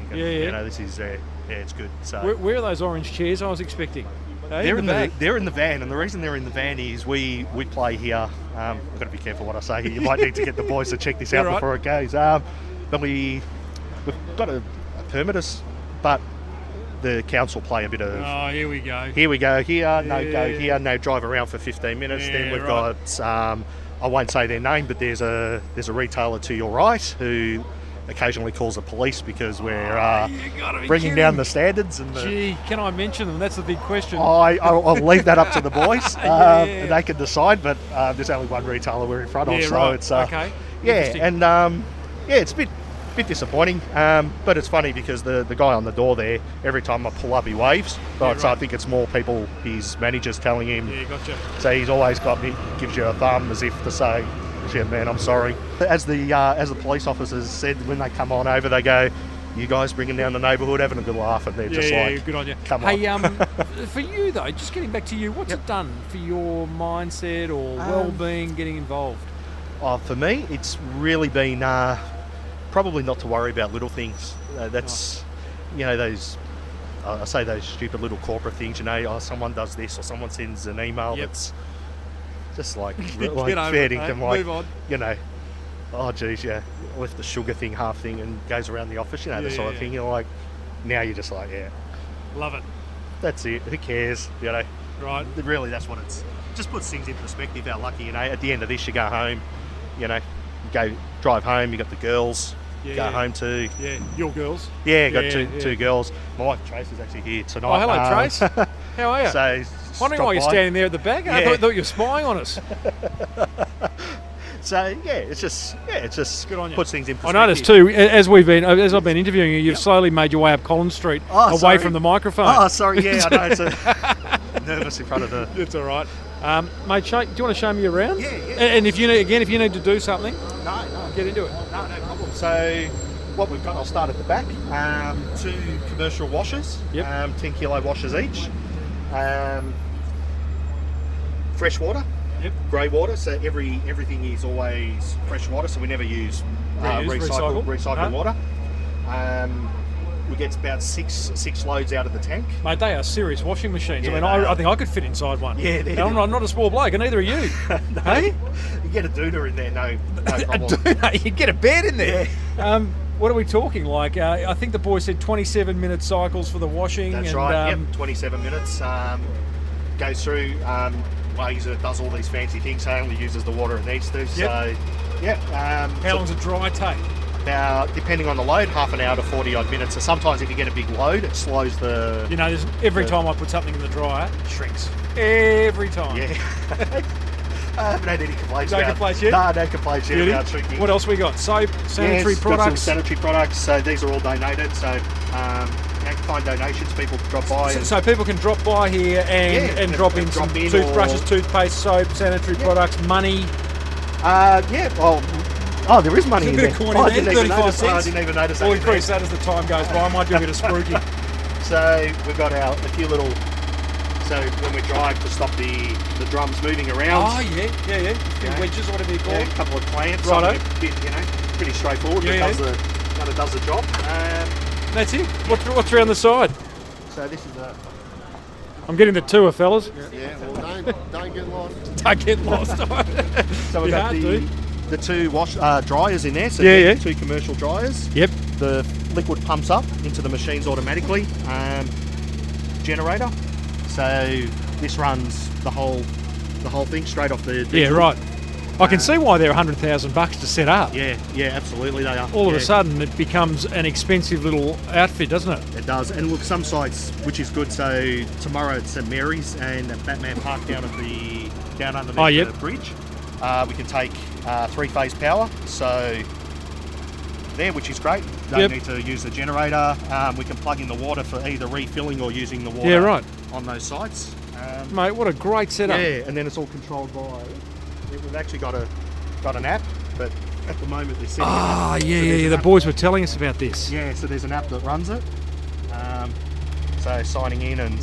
This is it's good. So where are those orange chairs I was expecting? They're in the van, and the reason they're in the van is we play here. I've got to be careful what I say here. You might need to get the boys to check this out before it goes. But we've got a permit, but the council play a bit of. Oh, here we go. Here, go here, no drive around for 15 minutes. Then we've got. I won't say their name, but there's a retailer to your right who occasionally calls the police because we're bringing down the standards. And can I mention them? That's the big question. I'll leave that up to the boys. And they can decide, but there's only one retailer we're in front of, so it's okay. It's a bit bit disappointing, but it's funny because the guy on the door there, every time I pull up, he waves. But so I think it's more people, his manager's telling him. Yeah, gotcha. So he's always got me, gives you a thumb as if to say, "Shit, man, I'm sorry." As the police officers said when they come on over, they go, "You guys bringing down the neighbourhood, having a good laugh," and they're just like, good on you. Come on. Hey, for you though, just getting back to you, what's it done for your mindset or well-being, getting involved? For me, it's really been probably not to worry about little things. That's, those, I say those stupid little corporate things, someone does this or someone sends an email that's just like fair dinkum, move on. Oh geez, left the sugar thing, half thing, and goes around the office, the sort of thing. You're like, now you're just like, love it. That's it. Who cares? Right. Really, that's what it's. Just puts things in perspective. How lucky, at the end of this, you go home. Go drive home. You got the girls. Go home too. Yeah, your girls. Yeah, got two girls. My wife Trace is actually here tonight. Oh, hello, Trace. How are you? So, wondering why you're standing there at the back. I thought you were spying on us. So it's just good on you. Puts things in perspective. I noticed too, as I've been interviewing you, you've slowly made your way up Collins Street away from the microphone. Oh, sorry, I know. It's nervous in front of the. It's all right, mate. Do you want to show me around? Yeah. And if you need to do something, no, get into it. No problem. So what we've got, I'll start at the back. 2 commercial washers. Yep. 10 kilo washers each. Fresh water. Yep. Grey water, so everything is always fresh water, so we never use recycled water. We get about six loads out of the tank. Mate, they are serious washing machines. Yeah, I think I could fit inside one. Yeah, I'm not a small bloke, and neither are you. No, hey? You get a doona in there, no problem. You get a bed in there. Yeah. What are we talking like? I think the boy said 27-minute cycles for the washing. That's right. 27 minutes. Goes through. Weighs it, does all these fancy things, so it only uses the water it needs to. So, how long's a dry take? About, depending on the load, half an hour to 40 odd minutes. So sometimes if you get a big load, it slows the. Every time I put something in the dryer, it shrinks. Every time. Yeah. I haven't had any complaints. No complaints yet? No complaints yet about shrinking. What else we got? Soap, sanitary products. Got some sanitary products. So these are all donated. So. Find donations, people drop by. So people can drop by here and drop in some toothbrushes, toothpaste, soap, sanitary products, money. There is money in there. There's a bit of coin in there, 35 cents. I didn't even notice that. We'll increase that as the time goes by. I might do a bit of spruiking. So we've got a few little. So when we drive to stop the drums moving around. Oh yeah. A few wedges or whatever you call it. A couple of clamps. Righto. Pretty straightforward. But does the job. That's it. What's around the side? So this is I'm getting the tour, fellas. Yeah, well, don't get lost. Don't get lost. So we've got the 2 dryers in there. So 2 commercial dryers. Yep. The liquid pumps up into the machines automatically. Generator. So this runs the whole thing straight off the. Yeah, right. I can see why they're $100,000 to set up. Yeah, absolutely they are. All of a sudden, it becomes an expensive little outfit, doesn't it? It does. And look, some sites, which is good. So tomorrow at St Mary's and at Batman Park down underneath the bridge, we can take 3-phase power. So there, which is great. Don't need to use the generator. We can plug in the water for either refilling or using the water on those sites. Mate, what a great setup. Yeah, and then it's all controlled by. We've actually got an app, but at the moment they're setting the boys were telling us about this. Yeah, so there's an app that runs it. So signing in and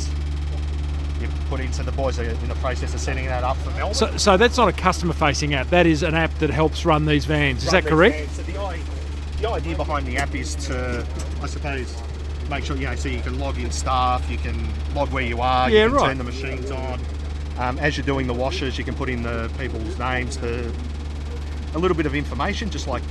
you put in, so the boys are in the process of setting that up for Melbourne. So that's not a customer-facing app. That is an app that helps run these vans. Is that correct? So the idea behind the app is to, I suppose, make sure, so you can log in staff, you can log where you are, you can turn the machines on. As you're doing the washes, you can put in the people's names, a little bit of information, just like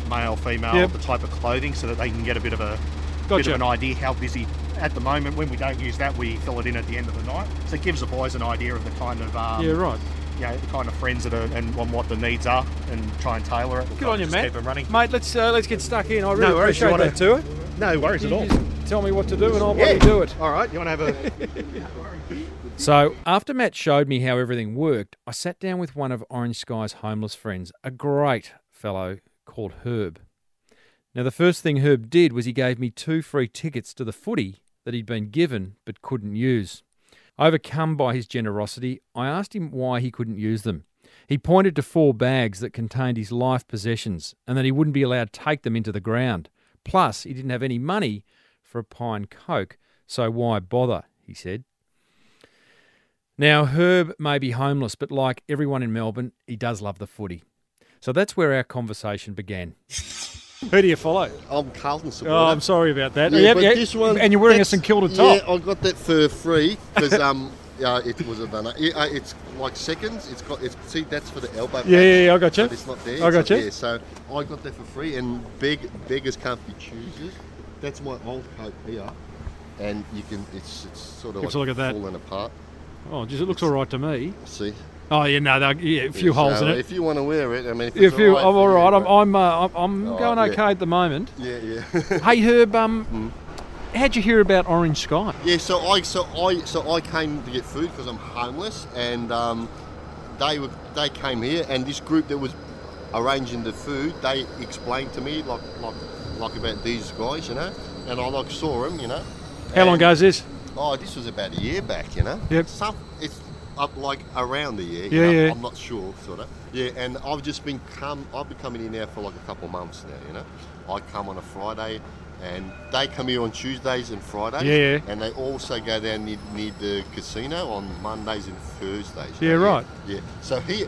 male, female, the type of clothing, so that they can get a bit of an idea how busy. At the moment, when we don't use that, we fill it in at the end of the night. So it gives the boys an idea of the kind of the kind of friends that are and what the needs are, and try and tailor it. Good on you, Matt. Keep them running. Mate, let's get stuck in. I really appreciate that tour. No worries at all. Tell me what to do and I'll let you do it. All right, you want to have a. So, after Matt showed me how everything worked, I sat down with one of Orange Sky's homeless friends, a great fellow called Herb. Now, the first thing Herb did was he gave me 2 free tickets to the footy that he'd been given but couldn't use. Overcome by his generosity, I asked him why he couldn't use them. He pointed to 4 bags that contained his life possessions and that he wouldn't be allowed to take them into the ground. Plus, he didn't have any money for a pie and Coke, so why bother, he said. Now, Herb may be homeless, but like everyone in Melbourne, he does love the footy. So that's where our conversation began. Who do you follow? I'm Carlton supporter. Oh, I'm sorry about that. Yeah, but this one... And you're wearing a St Kilda top. Yeah, I got that for free because it was a donut. It's like seconds. See, that's for the elbow patch. Yeah, I got you. But it's not there. I got you. There. So I got that for free, and beggars can't be choosers. That's my old coat here, and you can. It's sort of like look at that. falling apart. Oh, just it looks all right to me. See. Oh yeah, no, a few holes in it. If you want to wear it, I mean, I'm all right. I'm going okay at the moment. Yeah. Hey Herb, how'd you hear about Orange Sky? Yeah, so I came to get food because I'm homeless, and they came here, and this group that was arranging the food, they explained to me like about these guys, you know, and I saw them, you know. How long ago is this? Oh, this was about a year back, you know. Yep. It's up like around a year. Yeah, yeah. I'm not sure, sort of. Yeah, and I've been coming in now for like a couple of months now, you know. I come on a Friday, and they come here on Tuesdays and Fridays. Yeah. And they also go down near the casino on Mondays and Thursdays. Yeah, right. Yeah. So here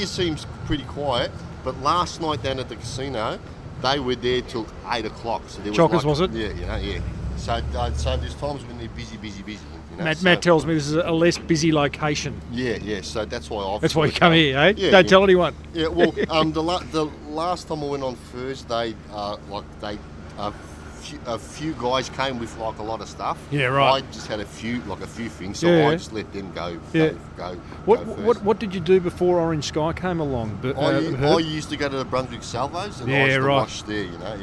seems pretty quiet, but last night down at the casino, they were there till 8 o'clock. So there was Chockers, was it? Yeah, you know, yeah. So there's times when they're busy. You know, Matt tells me this is a less busy location. Yeah. So that's why That's why you come here, eh? Yeah, Don't tell anyone. Yeah. Well, the last time I went on Thursday, a few guys came with like a lot of stuff. Yeah, right. I just had a few things, so I just let them go. Yeah. Go What did you do before Orange Sky came along? I used to go to the Brunswick Salvos, and I used to wash there. You know,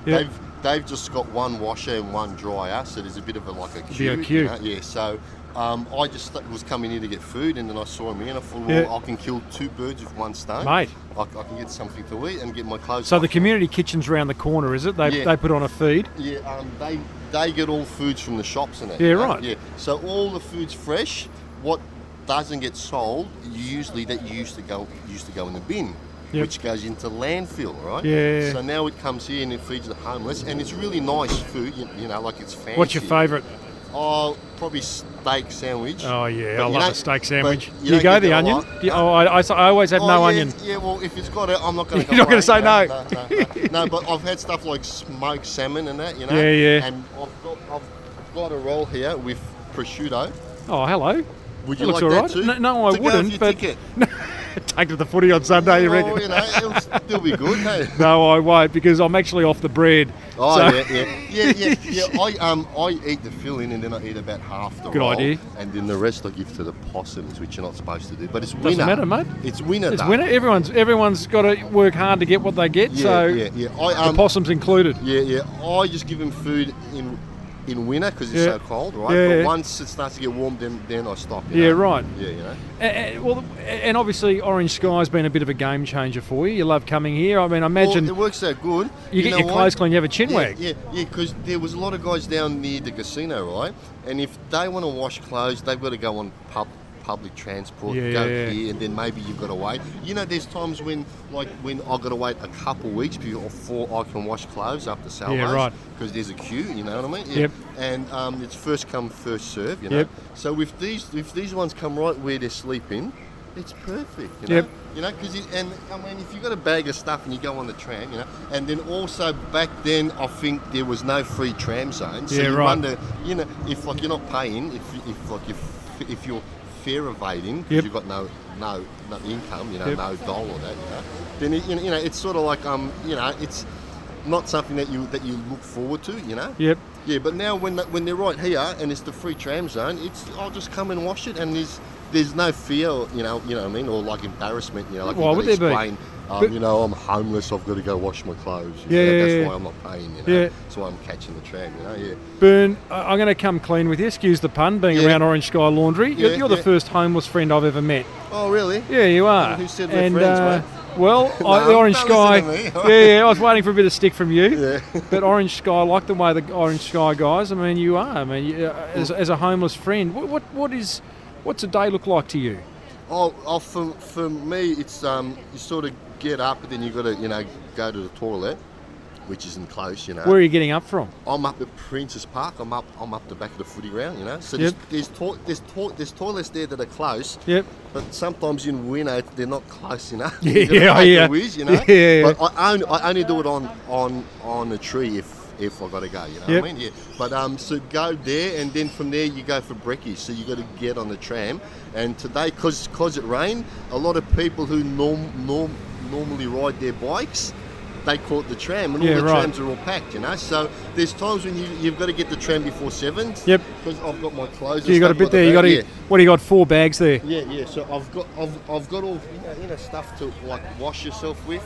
yeah. They've just got one washer and one dryer, so there's a bit of a queue. You know? Yeah, so I just was coming here to get food, and then I saw them here, and I thought, well, I can kill 2 birds with one stone. Mate. I can get something to eat and get my clothes. So the community kitchen's around the corner, is it? They put on a feed? Yeah, they get all foods from the shops and that. Yeah, right. Yeah, so all the food's fresh. What doesn't get sold, usually that used to go in the bin. Yep. Which goes into landfill, right? Yeah. So now it comes here and it feeds the homeless, and it's really nice food, you know, like it's fancy. What's your favourite? Oh, probably steak sandwich. Oh yeah, I love a steak sandwich. You go the onion? I always had no onion. Yeah, well, if it's got it, I'm not going to. You're not going to say no. No, but I've had stuff like smoked salmon and that, you know. Yeah. And I've got a roll here with prosciutto. Oh, hello. Would you looks like all that right. too? No, I wouldn't. But take to the footy on Sunday, you reckon? You know, it'll still be good, hey? No, I won't, because I'm actually off the bread. Oh, so. yeah. I eat the filling, and then I eat about half the Good roll. idea. And then the rest I give to the possums, which you're not supposed to do. But it's winter. Doesn't matter, mate. It's winter. It's winter. Everyone's got to work hard to get what they get. The possums included. Yeah. I just give them food in winter because it's so cold, right? But once it starts to get warm, then I stop. Yeah, right. Yeah, you know. And obviously Orange Sky's been a bit of a game changer for you. You love coming here. I mean, I imagine it works so good. You get your clothes clean, you have a chin wag. Yeah, because there was a lot of guys down near the casino, right? And if they want to wash clothes, they've got to go on public transport, go here, and then maybe you've got to wait. You know, there's times when I've got to wait a couple of weeks before I can wash clothes up the Salvos. Yeah, right. Because there's a queue, you know what I mean? Yeah. Yep. And it's first come, first serve, you know? Yep. So if these ones come right where they're sleeping, it's perfect, you know? Yep. You know, because I mean, if you've got a bag of stuff and you go on the tram, you know, and then also back then I think there was no free tram zone, so you wonder, you know, if you're not paying, if you're fare evading because you've got no income, you know, no dollar or that, you know, then you know it's sort of like you know, it's not something that you look forward to, you know. Yep. Yeah, but now when they're right here and it's the free tram zone, I'll just come and wash it, and there's no fear, you know what I mean, or like embarrassment, you know, like why would there be? You know, I'm homeless, I've got to go wash my clothes. That's why I'm not paying, you know. Yeah. That's why I'm catching the tram, you know, yeah. Bern, I'm going to come clean with you, excuse the pun, being around Orange Sky Laundry. You're the first homeless friend I've ever met. Oh, really? Yeah, you are. Who said we're friends, mate? Well, the Orange Sky. Yeah, I was waiting for a bit of stick from you. Yeah. But Orange Sky, I like the way the Orange Sky guys. I mean, you are. I mean, as a homeless friend, what's a day look like to you? For me, it's you sort of get up, and then you got to go to the toilet, which isn't close, Where are you getting up from? I'm up at Princess Park. I'm up the back of the footy ground, So there's toilets there that are close. Yep. But sometimes in winter they're not close, Yeah. Whiz, Yeah. But I only do it on a tree if I got to go, what I mean? Yeah. But so go there, and then from there you go for brekkie. So you got to get on the tram. And today, cause it rained, a lot of people who normally ride their bikes, they caught the tram, and all the trams are all packed, So there's times when you've got to get the tram before 7. Yep. Because I've got my clothes. So you got a bit there. You got to. What do you got? 4 bags there. Yeah. So I've got all stuff to like wash yourself with.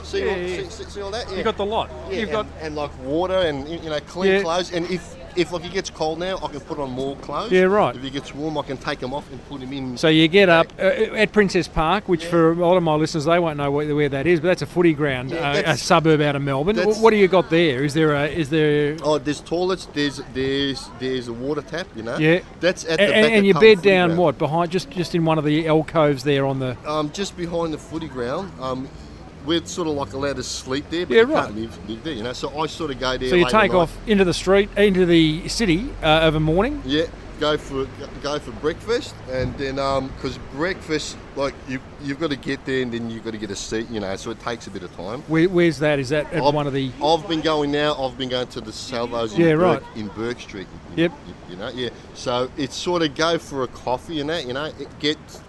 See all that? Yeah. You got the lot. Yeah. You've got and like water and clean clothes. And if like it gets cold now, I can put on more clothes. Yeah, right. If it gets warm, I can take them off and put them in. So you get up at Princess Park, which for a lot of my listeners, they won't know where that is, but that's a footy ground, a suburb out of Melbourne. What do you got there? Is there? Oh, there's toilets. There's a water tap. Yeah. That's at the back. And you bed bed down ground. What behind? Just in one of the alcoves there on the. Just behind the footy ground. We're sort of like allowed to sleep there, but you can't live there, So I sort of go there. So you take off into the street, into the city of a morning. Yeah, go for breakfast, and then because breakfast, like you've got to get there, and then you've got to get a seat, So it takes a bit of time. Where's that? Is that at one of the? I've been going to the Salvos in Burke Street. Yep. Yeah. So it's sort of go for a coffee and that,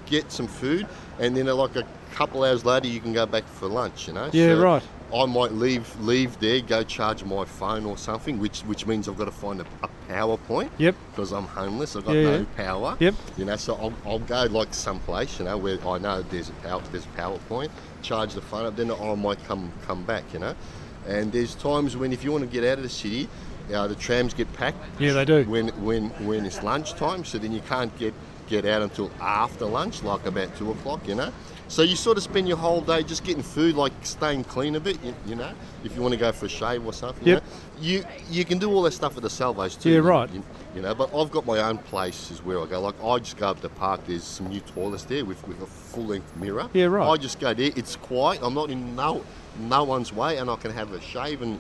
get some food, and then like a couple hours later you can go back for lunch, Yeah, so right. I might leave there, go charge my phone or something, which means I've got to find a power point. Yep. Because I'm homeless, I've got no power. Yep. So I'll go like someplace, where I know there's a power point, charge the phone up, then I might come back, And there's times when if you want to get out of the city, the trams get packed. Yeah, they do. When it's lunchtime, so then you can't get out until after lunch, like about 2 o'clock, So you sort of spend your whole day just getting food, like staying clean a bit, if you want to go for a shave or something. Yep. You can do all that stuff at the Salvos too. Yeah, right. But I've got my own places where I go. Like I just go up the park. There's some new toilets there with a full-length mirror. Yeah, right. I just go there. It's quiet. I'm not in no one's way, and I can have a shave and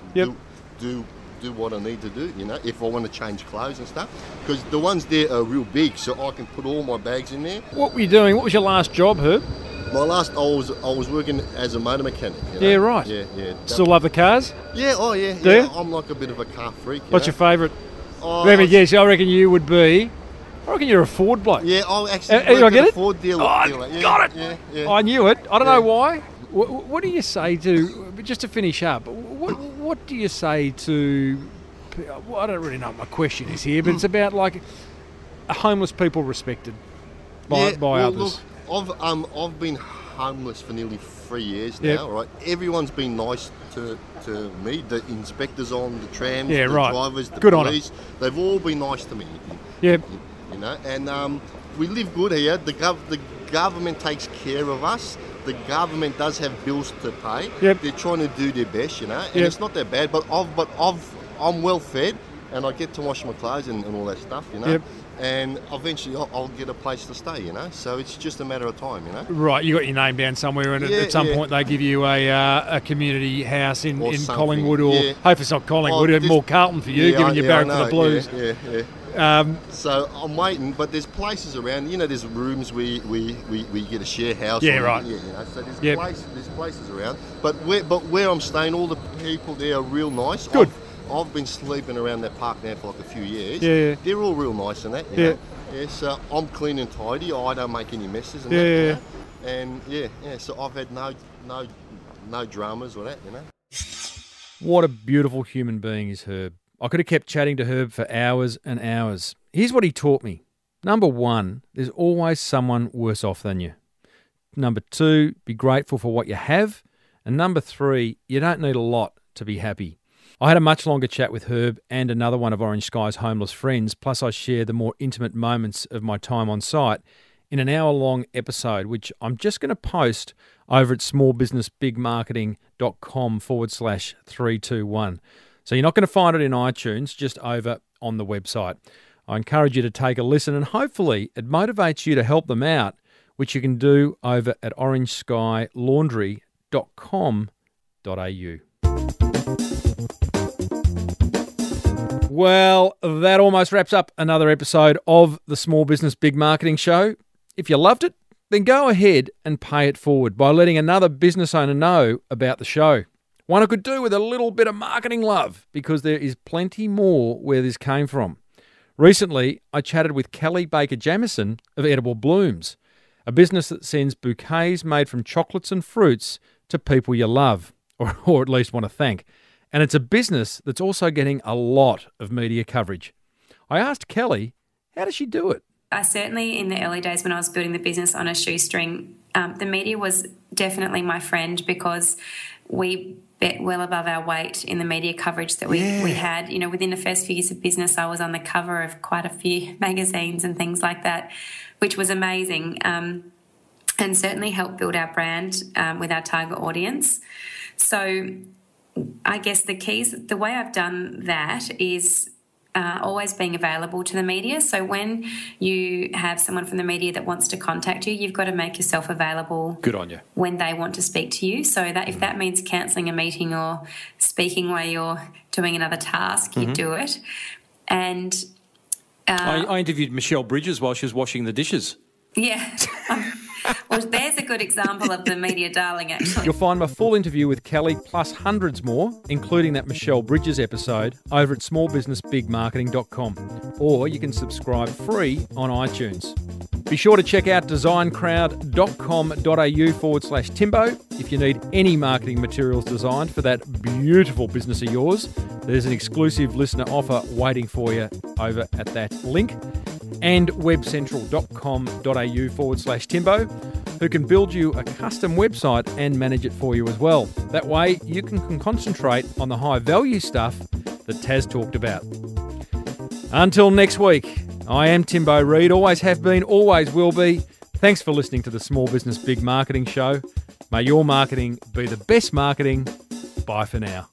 do what I need to do, if I want to change clothes and stuff. Because the ones there are real big, so I can put all my bags in there. What were you doing? What was your last job, Herb? My last, I was working as a motor mechanic. Yeah, right. Yeah. Still love the cars? Yeah, oh yeah. Do you? I'm like a bit of a car freak. What's your favourite? Oh, I reckon you would be. I reckon you're a Ford bloke. Yeah, I actually worked at a Ford dealer. Got it. Yeah. I knew it. I don't know why. What do you say to, just to finish up, what do you say to, I don't really know what my question is here, but it's about like homeless people respected by others. Look, I've been homeless for nearly 3 years now, right? Everyone's been nice to me. The inspectors on the trams, the drivers, the police, they've all been nice to me. Yep. And we live good here. The government takes care of us. The government does have bills to pay. Yep. They're trying to do their best, and it's not that bad. But I'm well fed, and I get to wash my clothes and all that stuff, Yep. And eventually I'll get a place to stay, So it's just a matter of time, Right, you got your name down somewhere, and at some point they give you a community house in Collingwood, or hopefully it's not Collingwood, more Carlton for you, giving you Barrack for the Blues. Yeah. So I'm waiting, but there's places around. There's rooms we get a share house. Yeah, right. So there's places around. But where I'm staying, all the people there are real nice. Good. I've been sleeping around that park now for like a few years. Yeah. They're all real nice and that. Yeah. Yeah. So I'm clean and tidy. I don't make any messes and that. And so I've had no dramas or that. What a beautiful human being is Herb. I could have kept chatting to Herb for hours and hours. Here's what he taught me. Number 1, there's always someone worse off than you. Number 2, be grateful for what you have. And number 3, you don't need a lot to be happy. I had a much longer chat with Herb and another one of Orange Sky's homeless friends, plus I shared the more intimate moments of my time on site in an hour-long episode, which I'm just going to post over at smallbusinessbigmarketing.com/321. So you're not going to find it in iTunes, just over on the website. I encourage you to take a listen, and hopefully it motivates you to help them out, which you can do over at orangeskylaundry.com.au. Well, that almost wraps up another episode of the Small Business Big Marketing Show. If you loved it, then go ahead and pay it forward by letting another business owner know about the show. One I could do with a little bit of marketing love, because there is plenty more where this came from. Recently, I chatted with Kelly Baker-Jamieson of Edible Blooms, a business that sends bouquets made from chocolates and fruits to people you love, or at least want to thank. And it's a business that's also getting a lot of media coverage. I asked Kelly, how does she do it? I certainly, in the early days when I was building the business on a shoestring, the media was definitely my friend, because we bet well above our weight in the media coverage that we had. You know, within the first few years of business, I was on the cover of quite a few magazines and things like that, which was amazing, and certainly helped build our brand with our target audience. So I guess the way I've done that is always being available to the media. So when you have someone from the media that wants to contact you, you've got to make yourself available. Good on you. When they want to speak to you. So that if that means cancelling a meeting or speaking while you're doing another task, you do it. And I interviewed Michelle Bridges while she was washing the dishes. Yeah. Well, there's a good example of the media darling, actually. You'll find my full interview with Kelly, plus hundreds more, including that Michelle Bridges episode, over at smallbusinessbigmarketing.com. Or you can subscribe free on iTunes. Be sure to check out designcrowd.com.au/Timbo if you need any marketing materials designed for that beautiful business of yours. There's an exclusive listener offer waiting for you over at that link. And webcentral.com.au/Timbo, who can build you a custom website and manage it for you as well. That way you can concentrate on the high value stuff that Taz talked about. Until next week, I am Timbo Reid, always have been, always will be. Thanks for listening to the Small Business Big Marketing Show. May your marketing be the best marketing. Bye for now.